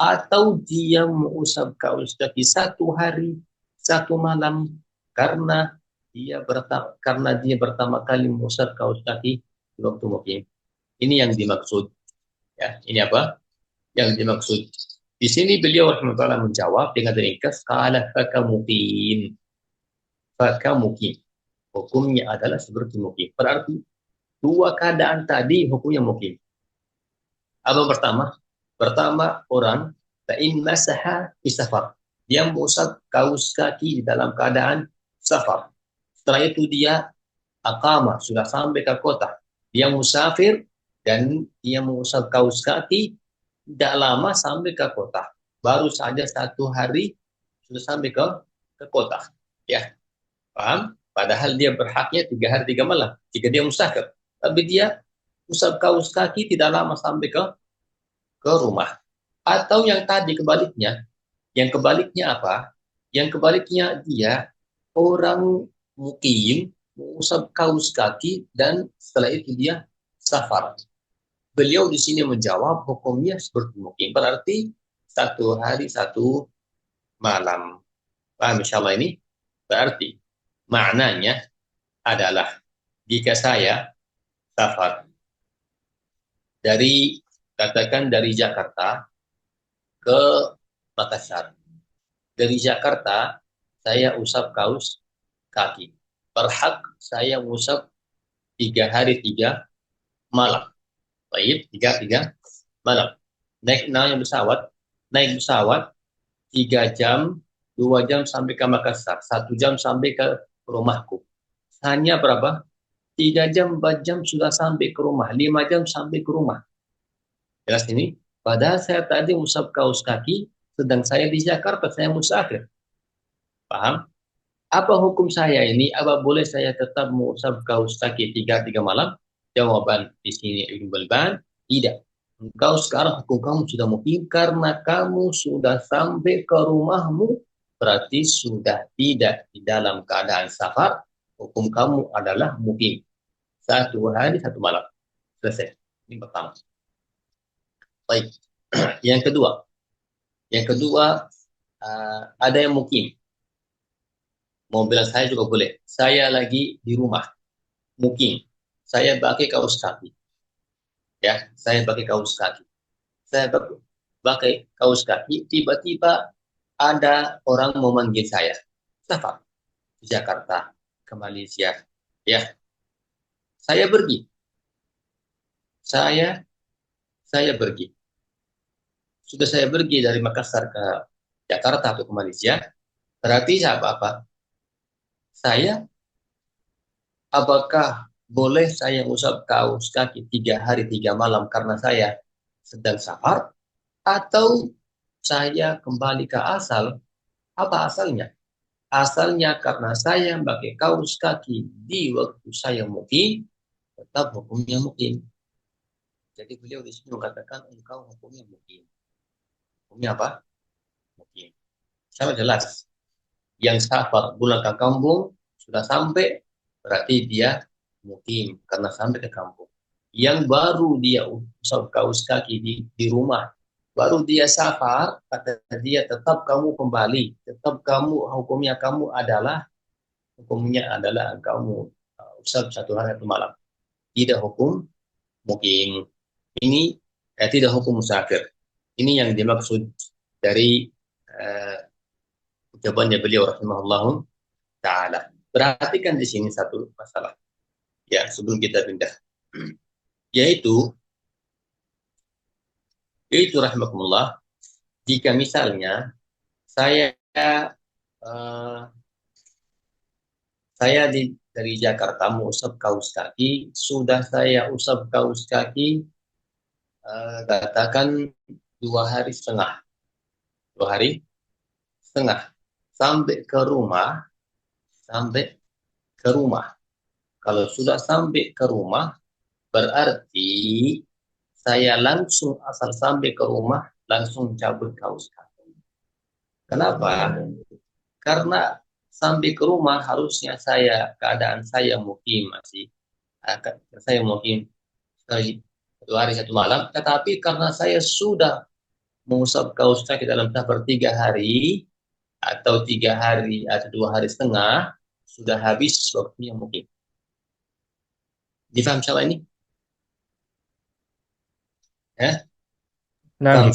atau dia mengusap kaus kaki 1 hari 1 malam karena dia pertama kali mengusap kaus kaki di waktu mukim? Ini yang dimaksud. Ya, ini apa? Yang dimaksud. Di sini beliau rahimahullah menjawab dengan ringkas, qala fakamukim. Fakamukim. Hukumnya adalah seperti mukim. Berarti 2 keadaan tadi hukumnya mukim. Apa pertama? Pertama, orang fa'in masaha fi safar. Dia mengusap kaus kaki di dalam keadaan safar. Setelah itu dia aqama, sudah sampai ke kota. Dia musafir dan dia mengusap kaus kaki tidak lama sampai ke kota. Baru saja 1 hari sudah sampai ke kota. Ya, paham? Padahal dia berhaknya 3 hari 3 malam jika dia musafir. Tapi dia usap kaus kaki tidak lama sampai ke rumah. Atau yang tadi kebaliknya. Yang kebaliknya apa? Yang kebaliknya dia orang mukim, mengusap kaus kaki, dan setelah itu dia safar. Beliau di sini menjawab hukumnya seperti mukim. Berarti 1 hari 1 malam. Paham insyaallah ini? Berarti maknanya adalah jika saya safar dari, katakan dari Jakarta ke Makassar. Dari Jakarta saya usap kaus kaki. Berhak saya usap 3 hari 3 malam. Baik, 3 malam. Naik pesawat 3 jam, 2 jam sampai ke Makassar, 1 jam sampai ke rumahku. Hanya berapa? 3 jam, 4 jam sudah sampai ke rumah, 5 jam sampai ke rumah. Jelas ini? Padahal saya tadi usap kaus kaki, sedang saya di Jakarta, saya musafir. Paham? Apa hukum saya ini? Apa boleh saya tetap mengusap kaus kaki 3 malam? Jawaban di sini Ibnu Balban, tidak. Engkau sekarang hukum kamu sudah mukim karena kamu sudah sampai ke rumahmu, berarti sudah tidak di dalam keadaan safar. Hukum kamu adalah mukim. 1 hari 1 malam. Selesai. Ini pertama. Baik. Yang kedua. Ada yang mukim. Mau bilang saya juga boleh. Saya lagi di rumah, mukim. Saya pakai kaos kaki. Ya, saya pakai kaos kaki. Saya pakai kaos kaki. Tiba-tiba ada orang mau manggil saya. Safar di Jakarta ke Malaysia. Ya, saya pergi. Saya pergi. Sudah saya pergi dari Makassar ke Jakarta atau ke Malaysia. Berarti apa? Saya, apakah boleh saya usap kaus kaki 3 hari 3 malam karena saya sedang safar, atau saya kembali ke asal? Apa asalnya? Asalnya karena saya pakai kaus kaki di waktu saya mukim, tetap hukumnya mukim. Jadi beliau di sini mengatakan engkau hukumnya mukim. Hukumnya apa? Mukim. Sama jelas. Yang safar pulang ke kampung sudah sampai, berarti dia mukim karena sampai ke kampung. Yang baru dia usap kaus kaki di rumah, baru dia safar, kata dia tetap kamu kembali, tetap kamu hukumnya adalah kamu usap 1 hari 1 malam. Tidak hukum mukim. Ini tidak hukum musafir. Ini yang dimaksud dari ucapannya beliau rahimahullah ta'ala. Perhatikan di sini satu masalah. Ya, sebelum kita pindah. Yaitu rahimakumullah, jika misalnya saya dari Jakarta mau usap kaus kaki, sudah saya usap kaus kaki katakan 2 hari setengah. 2 hari setengah. Sampai ke rumah. Kalau sudah sampai ke rumah, berarti saya langsung asal sampai ke rumah, langsung cabut kaus kaki. Kenapa? Karena sampai ke rumah harusnya keadaan saya mukim masih. Saya mukim 1 hari 1 malam. Tetapi karena saya sudah mengusap kaus kaki dalam safar 3 hari, atau 3 hari atau 2 hari setengah, sudah habis waktunya mukim. Difaham insyaallah ini? Ya? Nah,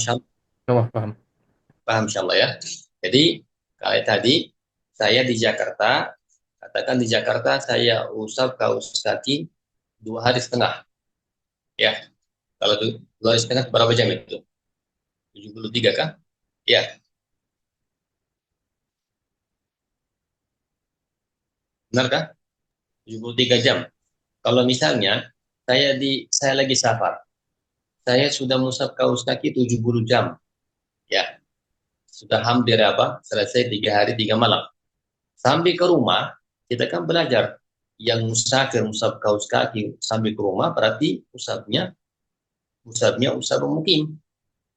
Paham insyaallah ya. Jadi kayak tadi saya di Jakarta, katakan di Jakarta saya usap kaus kaki 2 hari setengah. Ya. Kalau 2 hari setengah berapa jam itu? 73 kan? Ya. Benar kan? 73 jam. Kalau misalnya saya lagi safar, saya sudah mengusap kaus kaki 70 jam. Ya. Sudah hampir selesai 3 hari 3 malam. Sampai ke rumah, kita kan belajar yang musafir usap kaus kaki sampai ke rumah, berarti usapnya usap mukim.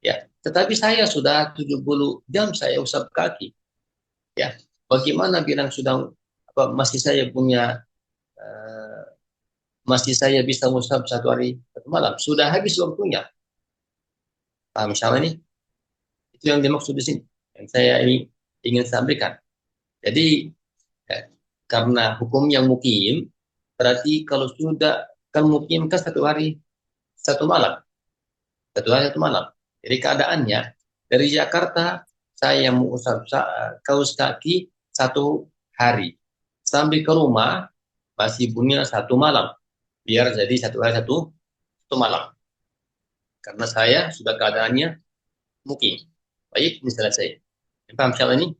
Ya. Tetapi saya sudah 70 jam saya usap kaki. Ya. Bagaimana bilang sudah masih saya bisa usap 1 hari 1 malam? Sudah habis waktunya. Paham misalnya ini? Itu yang dimaksud di sini. Yang saya ingin sampaikan. Jadi karena hukum yang mukim, berarti kalau sudah kan mungkin kan 1 hari 1 malam, 1 hari 1 malam. Jadi keadaannya dari Jakarta saya mengusap kaus kaki 1 hari, sampai ke rumah masih punya 1 malam, biar jadi 1 hari 1 malam. Karena saya sudah keadaannya mukim. Baik, ini selesai. Paham soal ini?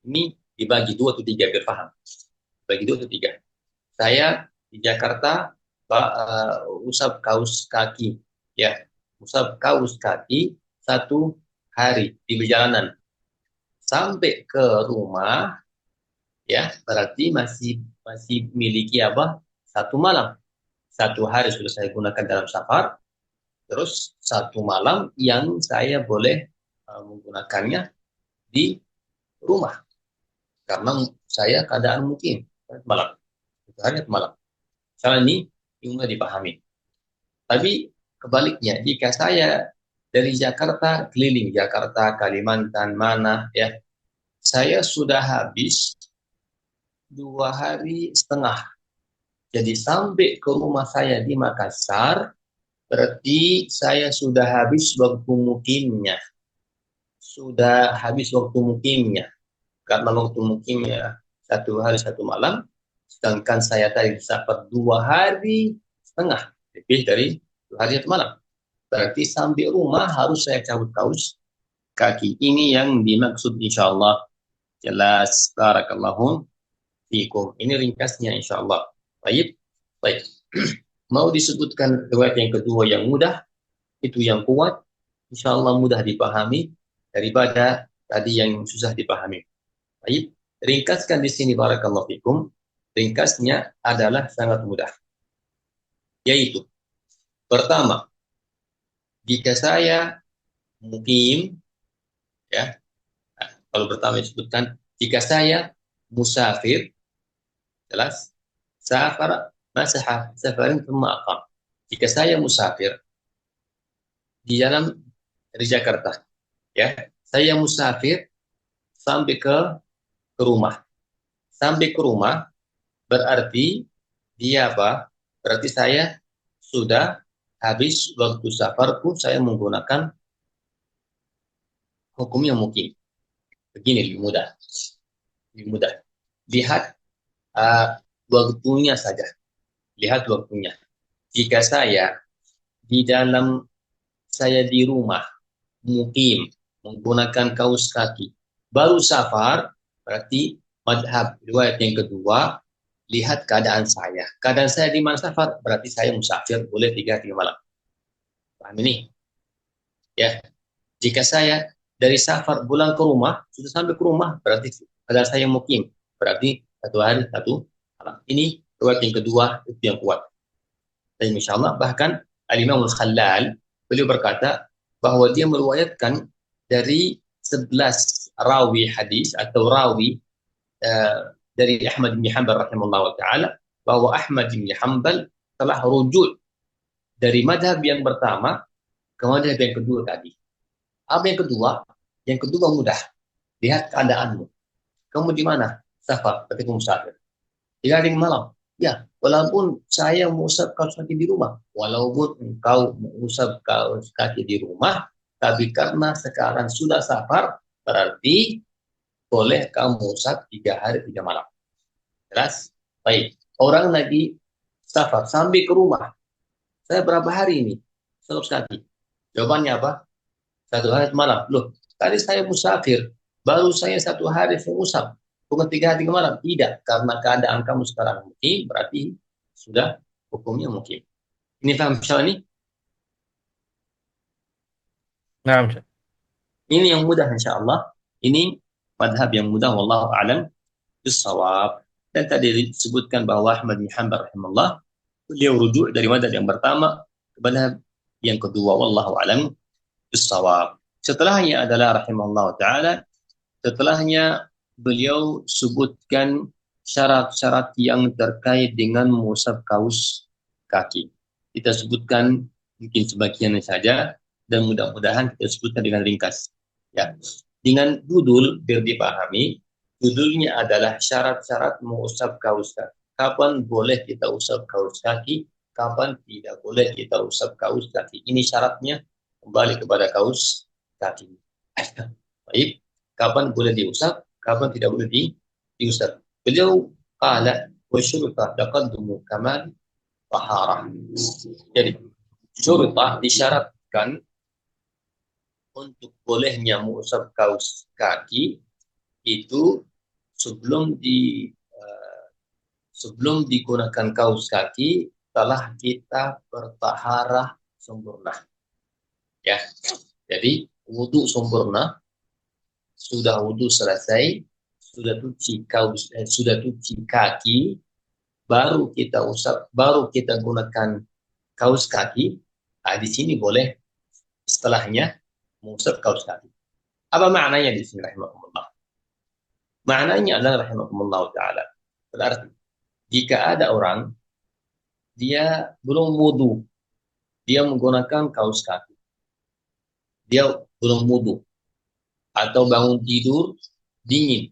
Ini dibagi 2 atau 3 biar paham. Bagi 2 atau 3. Saya di Jakarta usap kaus kaki, ya, usap kaus kaki 1 hari di perjalanan sampai ke rumah, ya, berarti masih miliki apa? 1 malam. 1 hari sudah saya gunakan dalam safar, terus 1 malam yang saya boleh menggunakannya di rumah karena saya keadaan mungkin malam, 1 hari 1 malam. Soal ini mulai dipahami. Tapi kebaliknya, jika saya dari Jakarta keliling Jakarta, Kalimantan, mana, ya, saya sudah habis 2 hari setengah. Jadi sampai ke rumah saya di Makassar, berarti saya sudah habis waktu mukimnya. Sudah habis waktu mukimnya. Karena waktu mukimnya 1 hari 1 malam, sedangkan saya tadi safar 2 hari setengah, lebih dari 2 hari 1 malam. Berarti sampai rumah harus saya cabut kaus kaki. Ini yang dimaksud insyaallah. Jelas, barakallahu fikum. Ini ringkasnya insyaallah. Baik, baik. Mau disebutkan riwayat yang kedua yang mudah, itu yang kuat, insyaallah mudah dipahami daripada tadi yang susah dipahami. Baik, ringkaskan di sini barakallahu fikum. Ringkasnya adalah sangat mudah. Yaitu, pertama, jika saya mukim, ya, kalau pertama disebutkan, jika saya musafir, jelas, safar, masah, safarin, thumma aqam. Jika saya musafir di dalam dari Jakarta, ya, saya musafir sampai ke rumah. Sampai ke rumah berarti dia apa? Berarti saya sudah habis waktu safar pun saya menggunakan hukum yang mungkin. Begini lebih mudah. Lebih mudah. Lihat waktunya saja. Lihat waktunya. Jika saya di rumah mukim menggunakan kaus kaki baru safar, berarti madhab riwayat yang kedua, lihat keadaan saya. Keadaan saya di mana safar, berarti saya musafir, boleh 3 hari 3 malam. Paham ini? Ya. Jika saya dari safar pulang ke rumah, sudah sampai ke rumah, berarti keadaan saya mukim, berarti 1 hari 1 malam. Ini riwayat yang kedua, itu yang kuat. Dan insyaallah bahkan Al-Imam Al-Khallal, beliau berkata bahwa dia meriwayatkan dari 11 rawi hadis atau rawi dari Ahmad bin Hanbal rahimahullah ta'ala, bahwa Ahmad bin Hanbal telah rujuk dari madhab yang pertama ke madhab yang kedua tadi. Apa yang kedua? Yang kedua mudah. Lihat keadaanmu. Kamu di mana? Safar, ketika musafir. 3 hari malam. Ya, walaupun saya mengusap kaus kaki di rumah, walaupun engkau mengusap kaus kaki di rumah, tapi karena sekarang sudah safar, berarti boleh kamu usap 3 hari 3 malam. Jelas? Baik. Orang lagi safar sampai ke rumah. Saya berapa hari ini? Kaus kaki. Jawabannya apa? 1 hari 1 malam. Loh, tadi saya musafir, baru saya 1 hari mengusap. Bukan 3 hari 3 malam. Tidak, karena keadaan kamu sekarang mungkin, berarti sudah hukumnya mungkin. Ini paham misalnya ini? Nah, Ini yang mudah insyaAllah. Ini madhab yang mudah, wallahu a'lam bissawab. Dan tadi disebutkan bahwa Ahmad bin Hanbal rahimahullah, beliau rujuk dari madhab yang pertama ke madhab yang kedua, wallahu a'lam bissawab. Setelahnya adalah rahimahullah ta'ala, setelahnya beliau sebutkan syarat-syarat yang terkait dengan mengusap kaus kaki. Kita sebutkan mungkin sebagian saja, dan mudah-mudahan kita sebutkan dengan ringkas. Ya, dengan judul biar dipahami. Judulnya adalah syarat-syarat mengusap kaus kaki. kapan boleh kita usap kaus kaki, kapan tidak boleh kita usap kaus kaki. Ini syaratnya kembali kepada kaus kaki. Baik, kapan boleh diusap, kapan tidak boleh diusap. Beliau qala wa syurta taqaddumu kamal taharah. Jadi syurta disyaratkan untuk bolehnya mengusap kaus kaki itu sebelum digunakan kaus kaki telah kita bertaharah sempurna. Ya, jadi wudhu sempurna, sudah wudhu selesai, sudah cuci kaki, baru kita usap, baru kita gunakan kaus kaki. Nah, di sini boleh setelahnya mengusap kaus kaki. Apa maknanya di sini rahimahumullah? Maknanya adalah rahimahumullah ta'ala. Berarti jika ada orang dia belum wudu, dia menggunakan kaus kaki, dia belum wudu, atau bangun tidur dingin,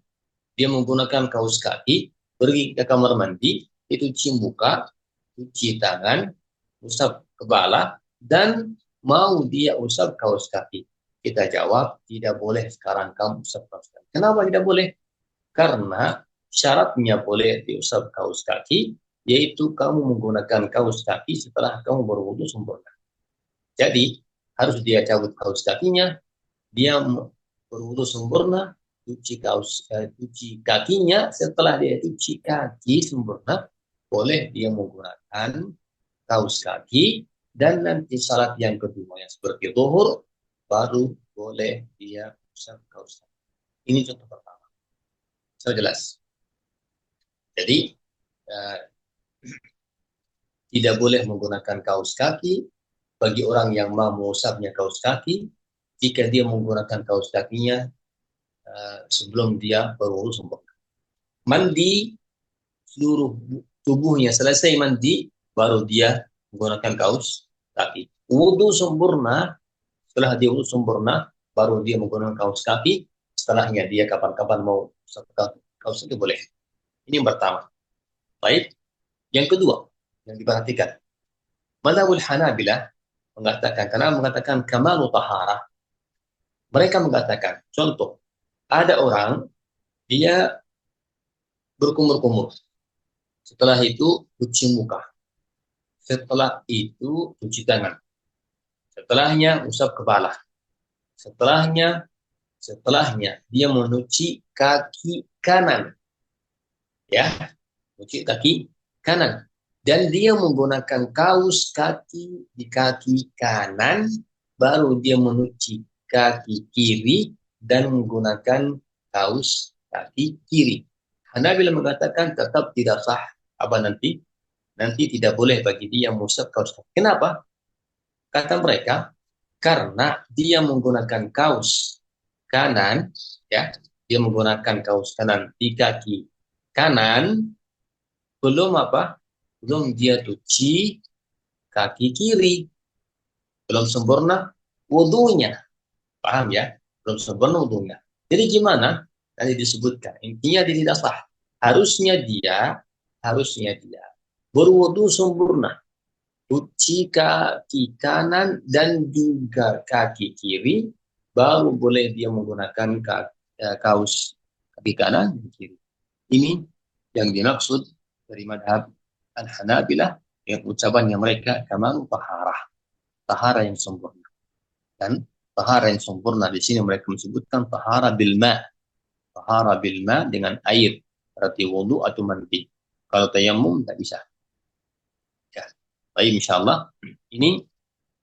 dia menggunakan kaus kaki, pergi ke kamar mandi, itu cuci muka, cuci tangan, usap kepala, dan mau dia usap kaus kaki. Kita jawab, tidak boleh sekarang kamu usap kaus kaki. Kenapa tidak boleh? Karena syaratnya boleh diusap kaus kaki, yaitu kamu menggunakan kaus kaki setelah kamu berwudu sempurna. Jadi, harus dia cabut kaus kakinya, dia berwudu sempurna, cuci kakinya, setelah dia cuci kaki sempurna, boleh dia menggunakan kaus kaki, dan nanti salat yang kedua yang seperti zuhur, baru boleh dia usap kaus kaki. Ini contoh pertama. So jelas. Jadi tidak boleh menggunakan kaus kaki bagi orang yang mau mengusapnya kaus kaki jika dia menggunakan kaus kakinya sebelum dia berwudu sempurna. Mandi seluruh tubuhnya, selesai mandi baru dia menggunakan kaus kaki. Wudu sempurna, setelah dia wudu sempurna baru dia menggunakan kaus kaki. Setelahnya dia kapan-kapan mau usap kaus itu boleh. Ini yang pertama. Baik. Yang kedua yang diperhatikan, mazhabul Hanabilah mengatakan kamalu taharah. Mereka mengatakan, contoh, ada orang dia berkumur-kumur, setelah itu cuci muka, setelah itu cuci tangan, setelahnya usap kepala, setelahnya dia mencuci kaki kanan, ya, mencuci kaki kanan, dan dia menggunakan kaus kaki di kaki kanan, baru dia mencuci kaki kiri dan menggunakan kaus kaki kiri. Hanabilah mengatakan tetap tidak sah. Apa nanti tidak boleh bagi dia mengusap kaus kaki. Kenapa? Kata mereka, karena dia menggunakan kaus kanan, ya, dia menggunakan kaus kanan di kaki kanan, belum dia cuci kaki kiri, belum sempurna wudunya, paham ya? Belum sempurna wudunya. Jadi gimana? Nanti disebutkan. Intinya dia tidak sah. Harusnya dia berwudu sempurna, cuci kaki kanan dan juga kaki kiri, baru boleh dia menggunakan kaus kaki kanan dan kiri. Ini yang dimaksud dari madhab Al-Hanabilah, yang ucapannya mereka kamalu tahara yang sempurna. Dan tahara yang sempurna di sini mereka menyebutkan tahara bil ma dengan air, berarti wudu atau mandi. Kalau tayammum tak bisa. Ya. Baik, insyaallah ini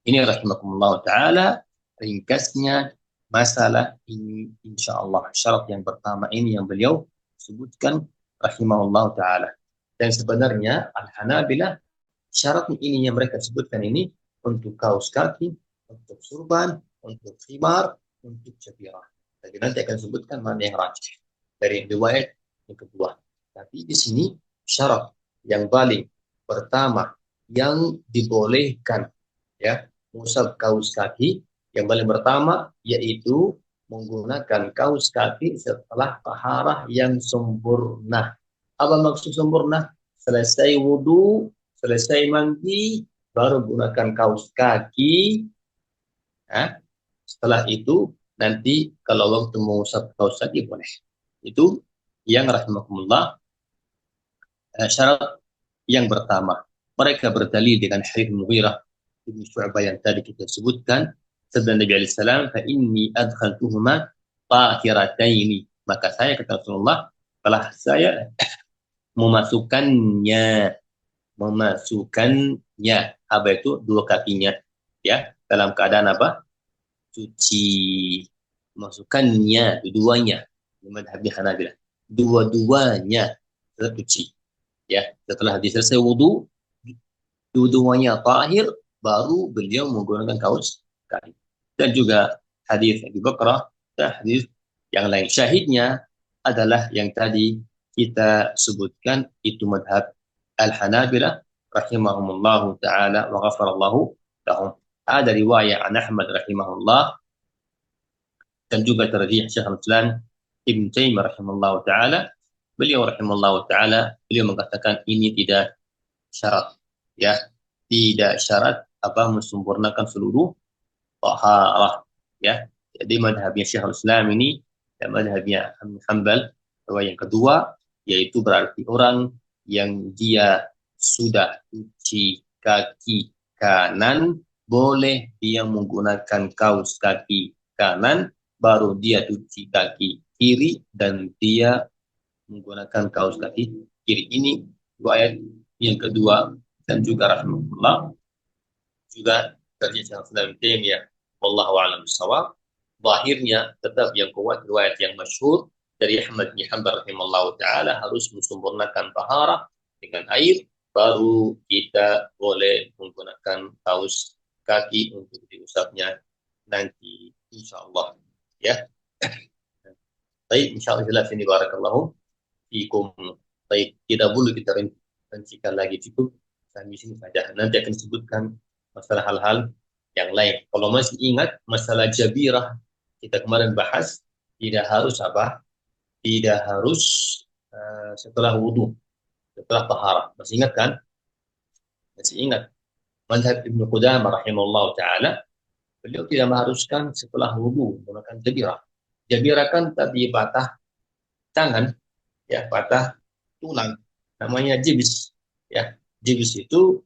rahimakumullah taala ringkasnya masalah ini, insyaallah. Syarat yang pertama ini yang beliau sebutkan rahimahullah taala. Dan sebenarnya Al-Hanabilah syarat ini yang mereka sebutkan ini untuk kaus kaki, untuk surban, untuk khimar, untuk jabirah. Jadi nanti akan sebutkan mana yang rajih dari riwayat yang kedua. Tapi di sini syarat yang paling pertama yang dibolehkan, ya, mengusap kaus kaki yang paling pertama yaitu menggunakan kaus kaki setelah taharah yang sempurna. Apa maksud sempurna? selesai wudu, selesai mandi, baru gunakan kaus kaki. Ya. Setelah itu nanti kalau waktu mengusap kaus kaki boleh. Itu yang rahimakumullah syarat yang pertama. Mereka berdalil dengan hadits Mughirah bin Syu'bah yang tadi kita sebutkan. Sabda Nabi alaihi salam, "Fa inni adkhaltuhuma tahirataini." Maka saya kata Rasulullah, telah saya memasukkannya apa itu dua kakinya ya dalam keadaan apa cuci, masukkannya dua-duanya madhab Hanabilah, dua-duanya cuci ya. Setelah selesai wudu, dua-duanya tahir, baru beliau menggunakan kaus kaki. Dan juga hadis Abu Bakrah dan hadis yang lain, syahidnya adalah yang tadi kita sebutkan, itu madhab Al-Hanabilah rahimahumullahu ta'ala wa ghafarallahu lahum. Ada riwayat an Ahmad rahimahullah dan juga terjih Syekh Al-Islam Ibn Taimiyah rahimahullahu ta'ala. Beliau rahimahullahu ta'ala, beliau mengatakan ini tidak syarat ya, tidak syarat apa mensempurnakan seluruh taharah ya. Jadi madhabnya Syekh Al-Islam ini dan madhabnya Hanbal yang kedua, yaitu berarti orang yang dia sudah cuci kaki kanan, boleh dia menggunakan kaus kaki kanan, baru dia cuci kaki kiri dan dia menggunakan kaus kaki kiri. Ini riwayat yang kedua. Dan juga rahimahullah juga dari Syekh Islam Taimiyah, wallahu a'lam bissawab, zahirnya tetap yang kuat riwayat yang masyhur dari Ahmad bin Hanbal rahimahullah ta'ala, harus mensempurnakan taharah dengan air, baru kita boleh menggunakan kaus kaki untuk diusapnya nanti insyaallah ya. Baik, insyaallah jelas ini, barakallahu fikum. Baik, tidak boleh kita rincikan lagi, cukup sampai sini saja. Nanti akan disebutkan masalah hal-hal yang lain. Kalau masih ingat masalah jabirah kita kemarin bahas, tidak harus apa? Tidak harus setelah wudu, setelah taharah. Masih ingat kan? Masih ingat? Mazhab Ibnu Qudamah rahimahullah ta'ala, beliau tidak mengharuskan setelah wudu menggunakan jabirah. Jabirah kan tadi patah tangan, ya patah tulang, namanya jibis. Ya, jibis itu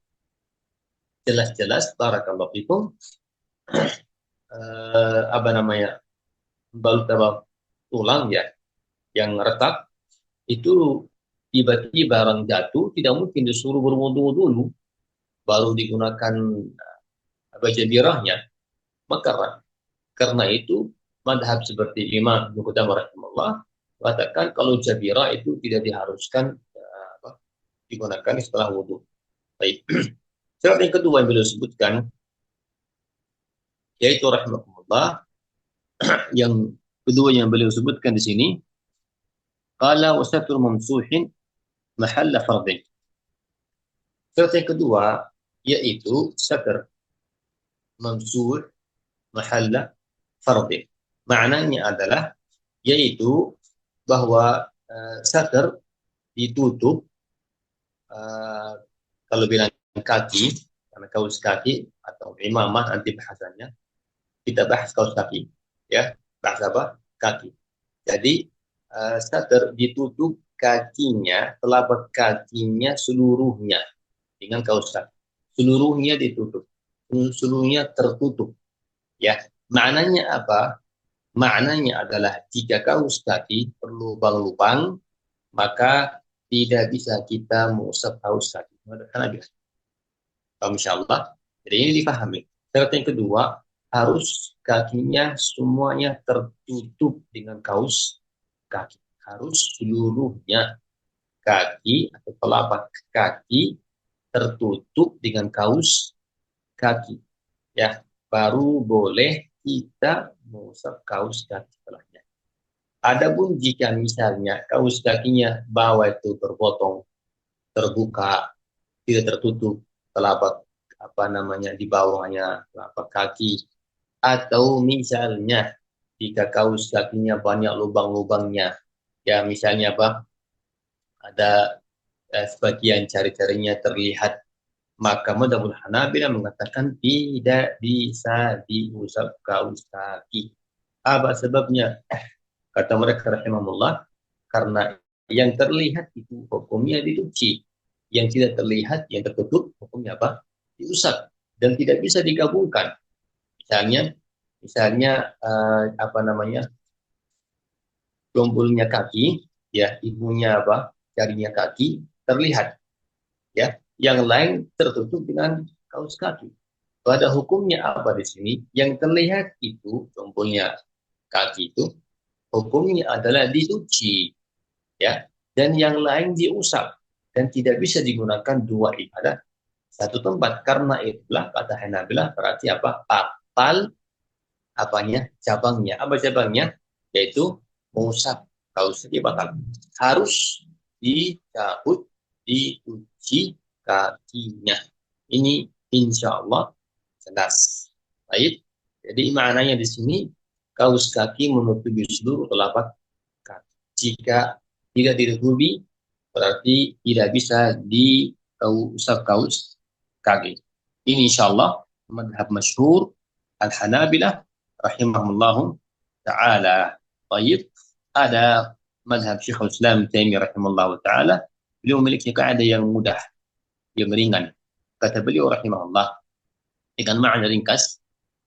jelas-jelas barakallahu fikum apa namanya, balut tulang ya yang retak, itu tiba-tiba orang jatuh, tidak mungkin disuruh berwudu dulu baru digunakan jabirahnya. Maka karena itu madhab seperti Imam Ibnu Qudamah rahimahullah mengatakan kalau jabirah itu tidak diharuskan digunakan setelah wudu. Baik. Syarat yang kedua yang beliau sebutkan, yaitu rahimahullah, yang kedua yang beliau sebutkan di sini, qala wasatul mamsuhin mahalla fardin. Syarat yang kedua yaitu satar mamsuh mahalla fardin. Maknanya adalah yaitu bahwa satar ditutup kalau bilang kaki, karena kaus kaki atau imamah nanti bahasannya, kita bahas kaus kaki ya, bahas apa? Kaki. Jadi satar ditutup kakinya, telapak kakinya seluruhnya dengan kaus kaki. Seluruhnya ditutup, seluruhnya tertutup ya. Maknanya apa? Maknanya adalah jika kaus kaki berlubang-lubang, maka tidak bisa kita mengusap kaus kaki. Karena biasa. Insyaallah. Jadi ini dipahami. Syarat yang kedua, harus kakinya semuanya tertutup dengan kaus kaki. Harus seluruhnya kaki atau telapak kaki tertutup dengan kaus kaki. Ya, baru boleh kita mengusap kaus kaki setelahnya. Adapun jika misalnya kaus kakinya bawah itu terpotong, terbuka, tidak tertutup telapak di bawahnya telapak kaki, atau misalnya jika kaus kakinya banyak lubang-lubangnya, ya misalnya ada sebagian jari-jarinya terlihat, maka madzhabul Hanabilah mengatakan tidak bisa diusap kaus kaki. Apa sebabnya? Kata mereka rahimahullah, karena yang terlihat itu hukumnya dicuci, yang tidak terlihat, yang tertutup, hukumnya apa? Diusap, dan tidak bisa digabungkan. Misalnya apa namanya, tumpulnya kaki, ya, ibunya apa, jarinya kaki terlihat, ya, yang lain tertutup dengan kaus kaki. Pada hukumnya apa di sini? Yang terlihat itu tumpulnya kaki itu hukumnya adalah dicuci, ya, dan yang lain diusap, dan tidak bisa digunakan dua ibadah satu tempat. Karena itulah kata Hanabilah berarti apa? Batal apanya? Cabangnya. Apa cabangnya? Yaitu mengusap kaus kaki batal. Harus dicabut, dicuci kakinya. Ini insya Allah jelas. Baik. Jadi maknanya di sini kaus kaki menutupi seluruh telapak kaki. Jika tidak ditutupi berarti tidak bisa diusap kaus kaki. Ini insya Allah madhab masyhur al-Hanabilah rahimahullahu ta'ala. Baik. Ada madhab Syekhul Islam Taimiyah rahimahullahu ta'ala. Beliau memiliki kaidah yang mudah, yang ringan. Kata beliau rahimahullah, dengan makna ringkas,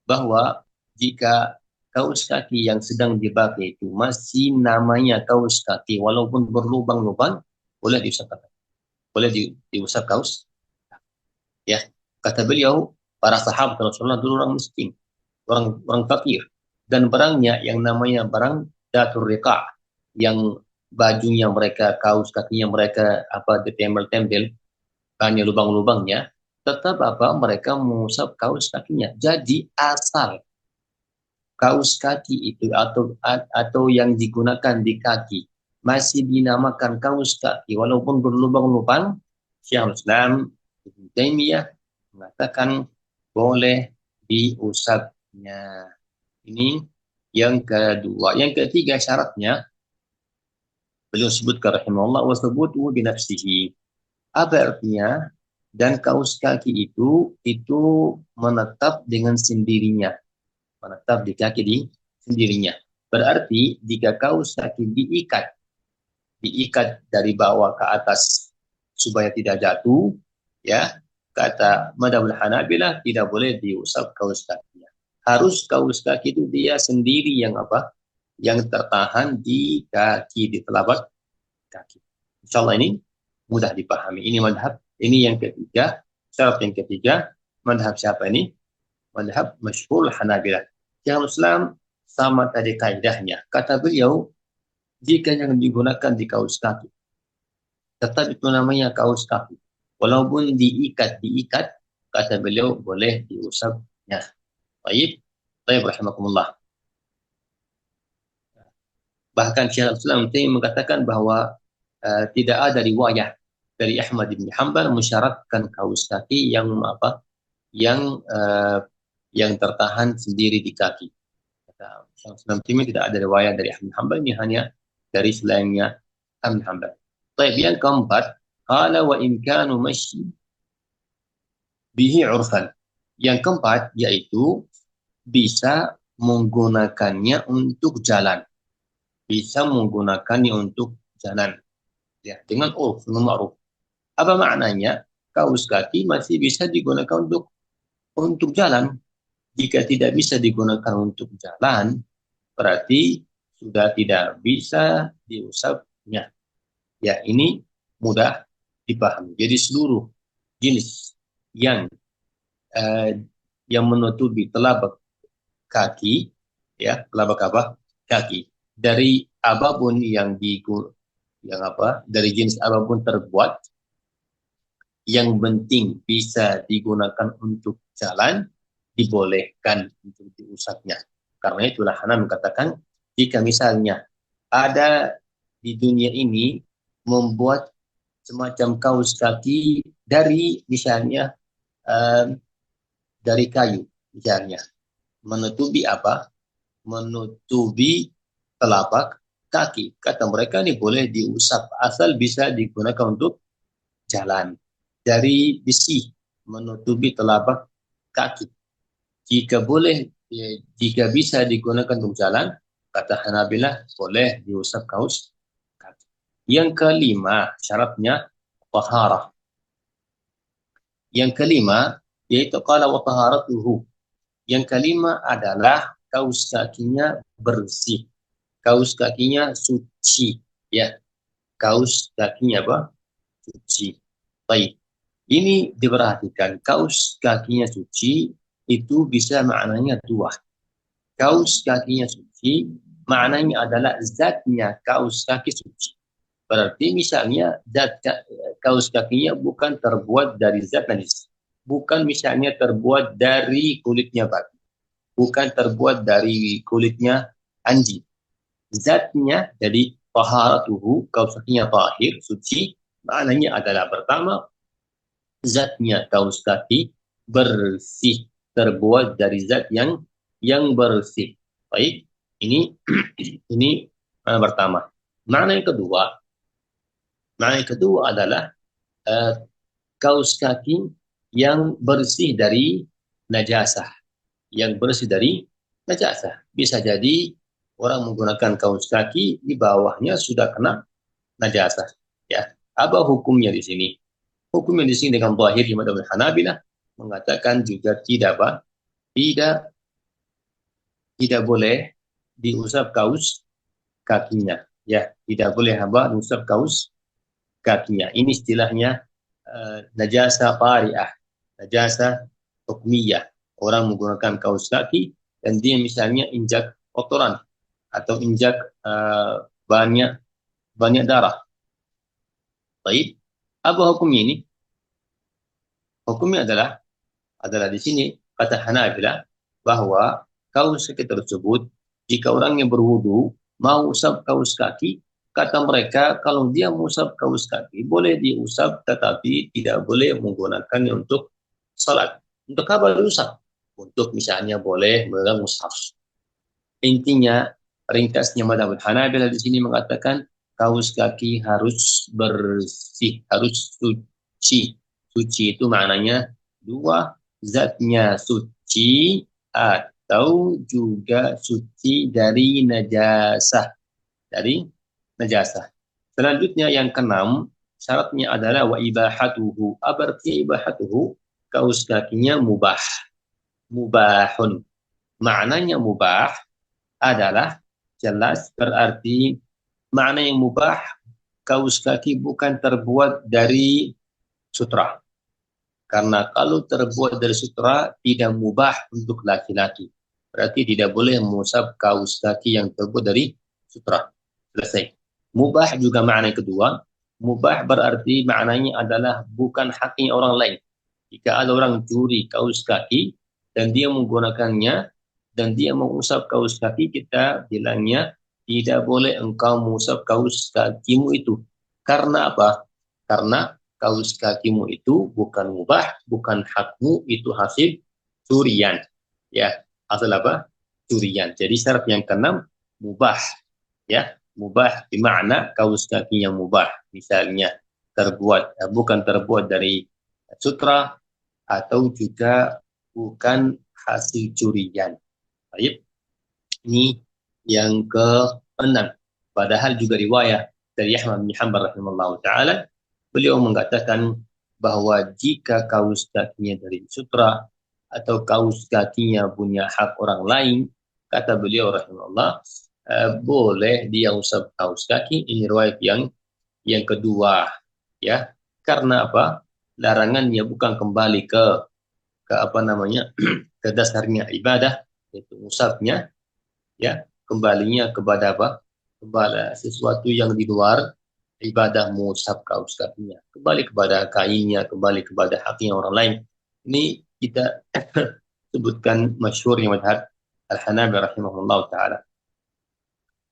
bahwa jika kaus kaki yang sedang dipakai itu masih namanya kaus kaki walaupun berlubang-lubang, boleh diusap kaki. Boleh diusap kaus. Ya, kata beliau, para sahabat Rasulullah dulu orang miskin, orang fakir, dan barangnya yang namanya barang datur riqa, yang bajunya mereka, kaus kakinya mereka apa ditempel-tempel, hanya lubang-lubangnya, tetap apa mereka mengusap kaus kakinya. Jadi asal kaus kaki itu atau yang digunakan di kaki masih dinamakan kaus kaki walaupun berlubang-lubang, Syekhul Islam Ibnu Taimiyah mengatakan boleh diusapnya. Ini yang kedua. Yang ketiga syaratnya beliau sebutkan rahimahullah wa thubutu bi nafsihi. Apa artinya? Dan kaus kaki itu menetap dengan sendirinya, menetap di kaki di sendirinya. Berarti jika kaus kaki diikat dari bawah ke atas supaya tidak jatuh, ya, kata Madzhabul Hanabilah tidak boleh diusap kaus kakinya. Harus kaus kaki itu dia sendiri yang apa? Yang tertahan di kaki, di telapak kaki. Insyaallah ini mudah dipahami. Ini madhab. Ini yang ketiga, syarat yang ketiga, madhab siapa ini? Madhab masyhur Hanabilah. Syekhul Islam sama tadi kaidahnya. Kata beliau, jika yang digunakan di kaus kaki, tetap itu namanya kaus kaki. Walaupun diikat, kata beliau boleh diusapnya. Baik, rahimakumullah. Bahkan Syekhul Islam mengatakan bahwa tidak ada riwayat dari Ahmad bin Hanbal mensyaratkan kaus kaki yang apa? Yang tertahan sendiri di kaki. Kata Syekhul Islam tidak ada riwayat dari Ahmad bin Hanbal, ini hanya dari selainnya Ahmad bin Hanbal. Baik, yang keempat, qala wa imkanu masyi bihi urfan. Yang keempat yaitu bisa menggunakannya untuk jalan. Bisa menggunakannya untuk jalan. Ya, dengan urf, dengan ma'ruf. Apa maknanya? Kaus kaki masih bisa digunakan untuk jalan. Jika tidak bisa digunakan untuk jalan, berarti sudah tidak bisa diusapnya. Ya, ini mudah dipahami. Jadi seluruh jenis yang menutupi telapak kaki, ya, telapak apa? Kaki. Dari apapun dari jenis apapun terbuat, yang penting bisa digunakan untuk jalan, dibolehkan untuk diusapnya. Karena itulah Hana mengatakan, jika misalnya ada di dunia ini membuat semacam kaus kaki dari misalnya dari kayu, misalnya menutupi apa? Menutupi telapak kaki. Kata mereka ini boleh diusap asal bisa digunakan untuk jalan dari besi menutupi telapak kaki. Jika boleh, jika bisa digunakan untuk jalan, kata Hanabilah, boleh diusap kaus kaki. Yang kelima, syaratnya taharah. Yang kelima, yaitu qala wa taharatuhu. Yang kelima adalah kaus kakinya bersih. Kaus kakinya suci. Ya, kaus kakinya apa? Suci. Baik. Ini diperhatikan. Kaus kakinya suci itu bisa maknanya dua. Kaus kakinya suci maknanya adalah zatnya kaus kaki suci. Berarti misalnya kaus kakinya bukan terbuat dari zat najis. Bukan misalnya terbuat dari kulitnya babi. Bukan terbuat dari kulitnya anjing. Zatnya, jadi taharatuhu, kaus kakinya tahir, suci, maknanya adalah pertama, zatnya kaus kaki bersih, terbuat dari zat yang bersih. Baik, ini ini makna pertama. Makna yang kedua adalah kaus kaki yang bersih dari najasah, yang bersih dari najasah. Bisa jadi orang menggunakan kaus kaki di bawahnya sudah kena najasah. Ya, apa hukumnya di sini? Hukumnya di sini dengan zahir di madzhab Hanabilah mengatakan juga tidak boleh diusap kaus kakinya. Ya, tidak boleh hamba diusap kaus kakinya. Ini istilahnya najasa qari'ah, najasa hukmiyah. Orang menggunakan kaus kaki dan dia misalnya injak kotoran atau injak banyak darah. Baik, apa hukumnya ini? Hukumnya adalah di sini kata Hanabilah bahwa kaus kaki tersebut jika orang yang berwudu mau usap kaus kaki, kata mereka kalau dia mengusap kaus kaki boleh diusap tetapi tidak boleh menggunakannya untuk salat. Untuk apa diusap? Untuk misalnya boleh memegang mushaf. Intinya ringkasnya madzhab Hanabilah di sini mengatakan kaus kaki harus bersih, harus suci. Suci itu maknanya dua, zatnya suci atau juga suci dari najasah. Dari najasah. Selanjutnya yang keenam, syaratnya adalah wa ibahatuhu. Apa artinya ibahatuhu? Kaus kakinya mubah. Mubahun. Maknanya mubah adalah jelas berarti makna yang mubah kaus kaki bukan terbuat dari sutra. Karena kalau terbuat dari sutra tidak mubah untuk laki-laki. Berarti tidak boleh mengusap kaus kaki yang terbuat dari sutra. Selesai. Mubah juga makna kedua. Mubah berarti maknanya adalah bukan haknya orang lain. Jika ada orang curi kaus kaki dan dia menggunakannya dan dia mengusap kaus kaki, kita bilangnya tidak boleh engkau mengusap kaus kakimu itu. Karena apa? Karena kaus kakimu itu bukan mubah, bukan hakmu, itu hasil curian. Ya, hasil apa? Curian. Jadi syarat yang keenam mubah. Ya, mubah bermakna kaus kaki yang mubah. Misalnya bukan terbuat dari sutra atau juga bukan hasil curian. Baik. Ini yang ke-6. Padahal juga riwayat dari Ahmad bin Hanbal rahimahullah ta'ala, beliau mengatakan bahwa jika kaus kakinya dari sutra atau kaus kakinya punya hak orang lain, kata beliau rahimahullah, boleh dia usap kaus kaki. Ini riwayat yang kedua, ya. Karena apa? Larangannya bukan kembali ke apa namanya? ke dasarnya ibadah, yaitu usapnya, ya, kembalinya kepada apa? Kepada sesuatu yang di luar ibadah mengusap kaus kakinya. Kembali kepada kainnya, kembali kepada haknya orang lain. Ini kita sebutkan masyhurnya madhab Al-Hanabi rahimahullah ta'ala.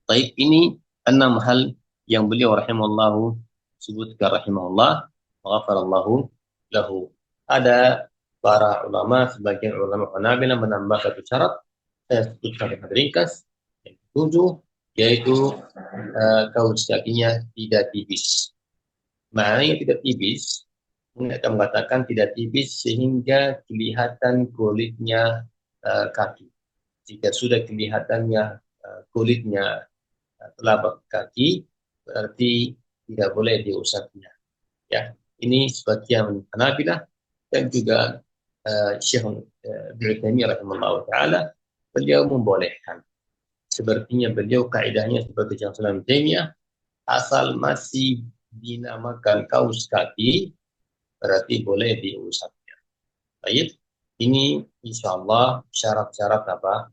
Baik, ini 6 hal yang beliau rahimahullah sebutkan rahimahullah, ghafarallahu lahu. Ada para ulama, sebagian ulama Hanabilah menambah satu syarat, saya sebutkan dengan ringkas, yang ketujuh, yaitu kaus kakinya tidak tipis. Maknanya tidak tipis, mereka mengatakan tidak tipis sehingga kelihatan kulitnya kaki. Jika sudah kelihatannya kulitnya telapak kaki, berarti tidak boleh diusapnya. Ya, ini sebagian Hanabilah dan juga Syekh Ibnu Taimiyah rahimahullah taala, beliau membolehkan. Sepertinya beliau kaidahnya seperti Syekh Ibnu Taimiyah, asal masih dinamakan kaus kaki, berarti boleh diusapnya. Baik, ini insya Allah syarat-syarat apa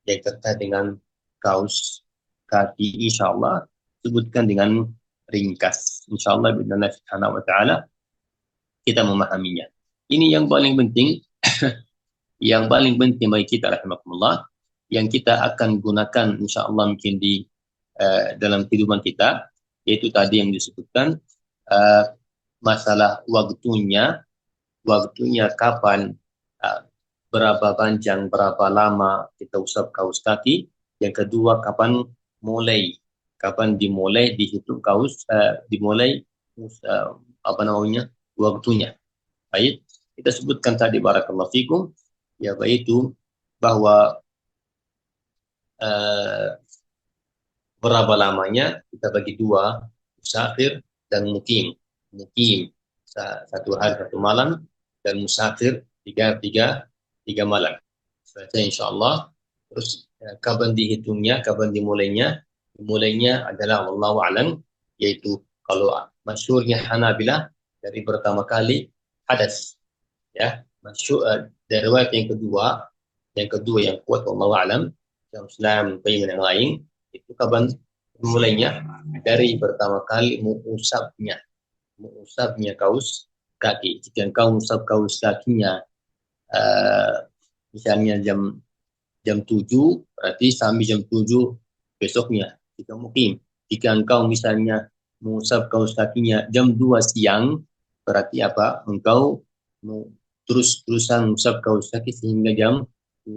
yang terkait dengan kaus kaki, insya Allah sebutkan dengan ringkas. Insya Allah bismillah subhanahu wa ta'ala kita memahaminya. Ini yang paling penting, yang paling penting bagi kita rahimakumullah, yang kita akan gunakan insya Allah mungkin di dalam kehidupan kita, yaitu tadi yang disebutkan masalah waktunya kapan, berapa panjang, berapa lama kita usap kaus kaki. Yang kedua, kapan dimulai dihitung kaus, dimulai waktunya. Baik, kita sebutkan tadi barakallahu fikum, yaitu bahwa berapa lamanya kita bagi dua, musafir dan mukim. Mukim 1 hari 1 malam, dan musafir 3 malam. Selesai insyaallah. Terus kapan dihitungnya, kapan dimulainya? Dimulainya adalah wallahu alam, yaitu kalau masyhurnya Hanabilah dari pertama kali hadas. Ya, masyhur dari riwayat yang kedua yang kuat wallahu alam, yang Islam yang lain, itu kapan mulainya? Dari pertama kali mengusapnya kaus kaki. Jika engkau mengusap kaus kakinya misalnya jam 7, berarti sampai jam 7 besoknya jika mukim. Jika engkau misalnya mengusap kaus kakinya jam 2 siang, berarti apa? Engkau terus-terusan mengusap kaus kaki sehingga jam 2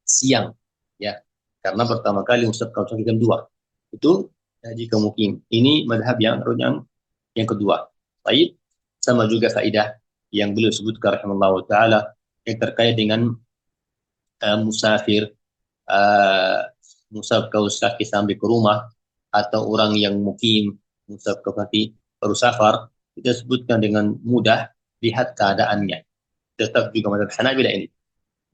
siang, ya. Karena pertama kali mengusap kaus kaki jam 2. Itu jika mukim. Ini madhab yang kedua. Baik, sama juga faedah yang beliau sebutkan rahimahullah ta'ala yang terkait dengan musafir, mengusap kaus kaki sampai ke rumah, atau orang yang mukim mengusap kaus kaki baru safar. Kita sebutkan dengan mudah, lihat keadaannya. Tetap juga madhab Hanabilah ini,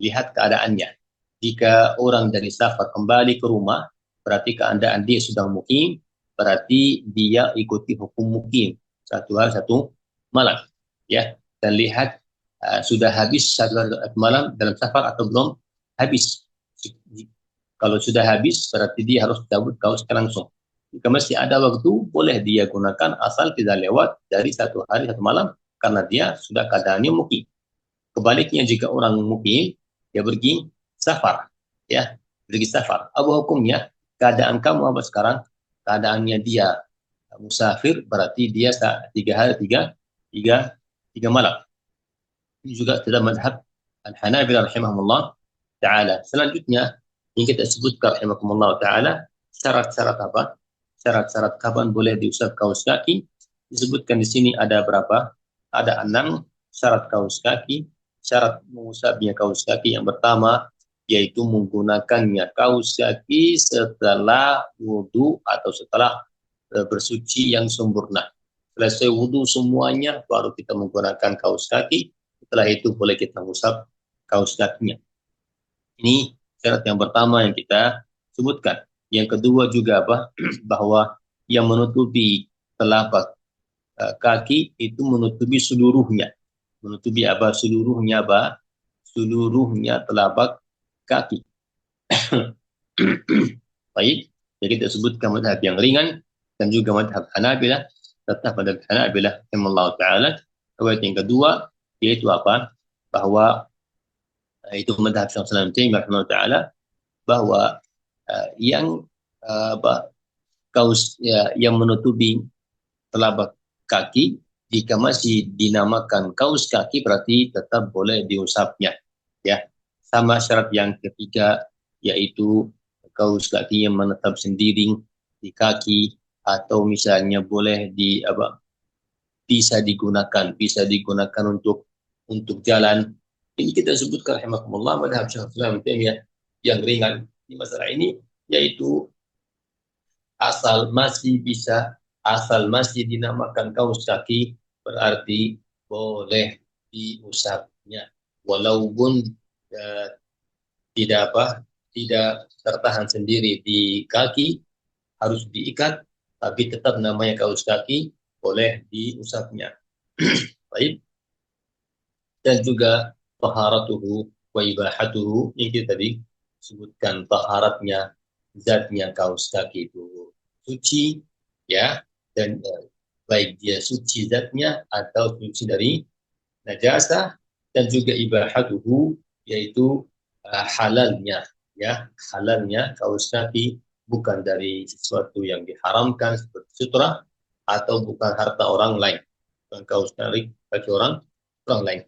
lihat keadaannya. Jika orang dari safar kembali ke rumah, berarti keadaan dia sudah mukim, berarti dia ikuti hukum mukim 1 hari 1 malam, ya. Dan lihat sudah habis 1 hari 1 malam dalam safar atau belum habis. Kalau sudah habis, berarti dia harus cabut kausnya langsung. Jika masih ada waktu, boleh dia gunakan asal tidak lewat dari 1 hari 1 malam, karena dia sudah keadaannya mukim. Kebaliknya, jika orang mukim, dia pergi safar, ya, pergi safar. Apa hukumnya? Keadaan kamu apa sekarang? Keadaannya dia musafir, berarti dia 3 hari 3 malam. Ini juga tidak madhab Al-Hanabilah rahimahumullah ta'ala. Selanjutnya yang kita sebutkan rahimahumullah ta'ala, syarat-syarat apa? Syarat-syarat kapan boleh diusap kaus kaki. Disebutkan di sini ada berapa? Ada 6 syarat kaus kaki. Syarat mengusapnya kaus kaki yang pertama, yaitu menggunakannya kaus kaki setelah wudhu atau setelah bersuci yang sempurna. Selesai wudhu semuanya, baru kita menggunakan kaus kaki. Setelah itu boleh kita usap kaus kakinya. Ini syarat yang pertama yang kita sebutkan. Yang kedua juga apa? Bahwa yang menutupi telapak kaki itu menutupi seluruhnya. Menutupi apa? Seluruhnya apa? Seluruhnya telapak kaki. Baik, jadi kita sebutkan madhab yang ringan dan juga madhab Hanabilah. Tetap madhab Hanabilah rahimahullah ta'ala. Riwayat yang kedua yaitu apa? Bahwa itu madhab Syekh Islam Taimiyah rahimahullah ta'ala, bahwa yang kaus yang menutupi telapak kaki, jika masih dinamakan kaus kaki, berarti tetap boleh diusapnya, ya. Sama syarat yang ketiga, yaitu kaus kaki yang menetap sendiri di kaki, atau misalnya boleh bisa digunakan untuk jalan. Ini kita sebutkan rahimakumullah madhab Syekhul Islam Taimiyah yang ringan di masalah ini, yaitu asal masih dinamakan kaus kaki berarti boleh diusapnya, walaupun tidak tertahan sendiri di kaki, harus diikat, tapi tetap namanya kaus kaki, boleh diusapnya. Baik. Dan juga taharatuhu wa ibahatuhu, ini tadi sebutkan taharatnya, zatnya kaus kaki itu suci, ya, dan baik dia suci zatnya atau suci dari najasah, dan juga ibahatuhu, yaitu halalnya, ya, halalnya kaus kaki bukan dari sesuatu yang diharamkan seperti sutra, atau bukan harta orang lain, bukan kaus kaki orang lain.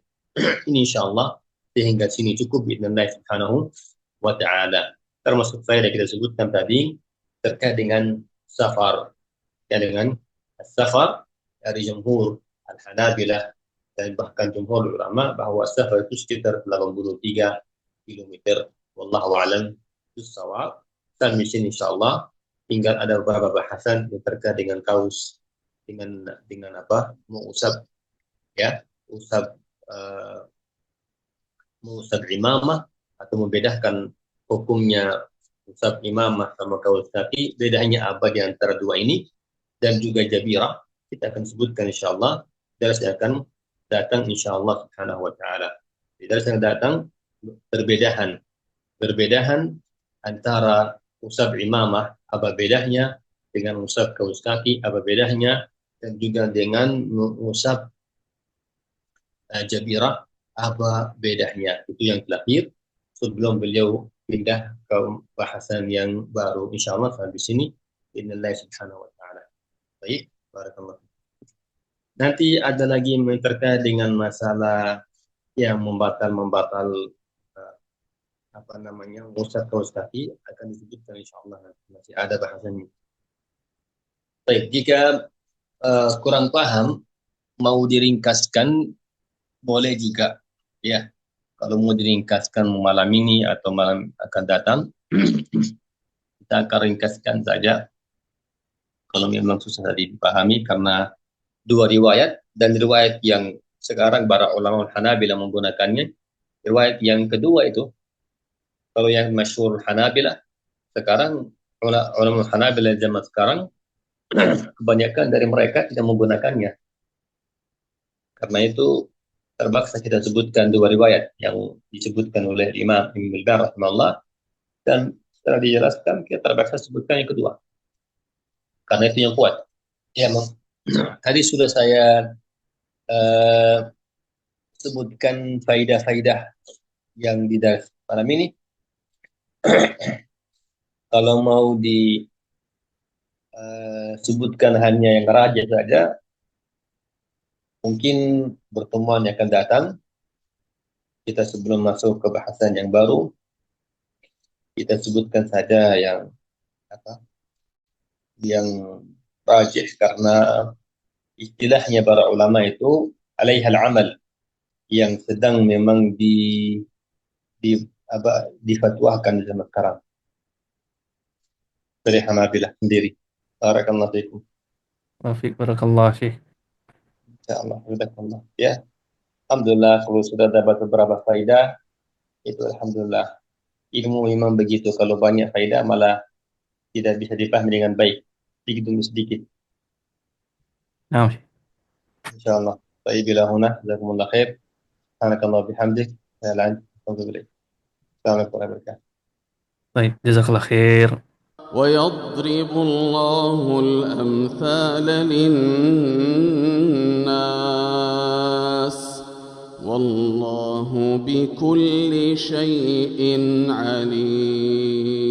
Ini insyaallah sehingga sini cukup biidznillah subhanahu wa ta'ala. Termasuk faedah kita sebutkan tadi terkait dengan safar, ya, dengan safar dari jumhur al-Hanabilah dan bahkan jumhur ulama bahwa safar itu sekitar 83 kilometer. Wallahu a'lam bissawab. Dan di sini insyaallah tinggal ada beberapa bahasan yang terkait dengan kaus, dengan apa, mengusap, ya, mengusap imamah, atau membedakan hukumnya usap imamah sama kaus kaki, bedanya apa di antara dua ini, dan juga jabirah kita akan sebutkan insyaallah dars yang akan datang insyaallah subhanahu wa ta'ala. Di dars yang datang perbedaan antara usap imamah apa bedanya, dengan usap kaus kaki apa bedanya, dan juga dengan usap jabirah apa bedanya. Itu yang terakhir sebelum beliau pindah ke bahasan yang baru insyaallah sampai sini biidznillah subhanahu wa ta'ala. Baik, barakallah. Nanti ada lagi yang terkait dengan masalah yang membatal apa namanya, usap kaus kaki akan disebutkan insyaallah, masih ada bahasannya. Baik, jika kurang paham mau diringkaskan boleh juga, ya. Kalau mau diringkaskan malam ini atau malam akan datang, kita akan ringkaskan saja. Kalau memang susah tadi dipahami karena dua riwayat, dan riwayat yang sekarang para ulama Hanabilah menggunakannya. Riwayat yang kedua itu, kalau yang masyhur Hanabilah sekarang, ulama Hanabilah zaman sekarang kebanyakan dari mereka tidak menggunakannya. Karena itu terpaksa kita sebutkan dua riwayat yang disebutkan oleh Imam Ibn Baz rahimahullah, dan setelah dijelaskan kita terpaksa sebutkan yang kedua karena itu yang kuat. Ya, tadi sudah saya sebutkan faidah-faidah yang di dalam malam ini. Kalau mau disebutkan hanya yang rajah saja, mungkin pertemuan yang akan datang, kita sebelum masuk ke bahasan yang baru, kita sebutkan saja yang rajih, karena istilahnya para ulama itu alaihal amal, yang sedang memang difatwakan zaman sekarang dari Hanabilah sendiri. Barakallahu fiikum. Barakallah Syekh. Insyaallah, jazakallah. Ya, alhamdulillah kalau sudah dapat beberapa faidah, itu alhamdulillah. Ilmu memang begitu, kalau banyak faidah malah tidak bisa dipahami dengan baik, sedikit demi sedikit. Nah, Syekh. Insyaallah. Baik, bila huna, jazakumullah khair. Subhanakallah bihamdik, la ilaha illa anta, assalamualaikum warahmatullahi wabarakatuh. Baik, jazakallah khair. ويضرب الله الأمثال للناس والله بكل شيء عليم.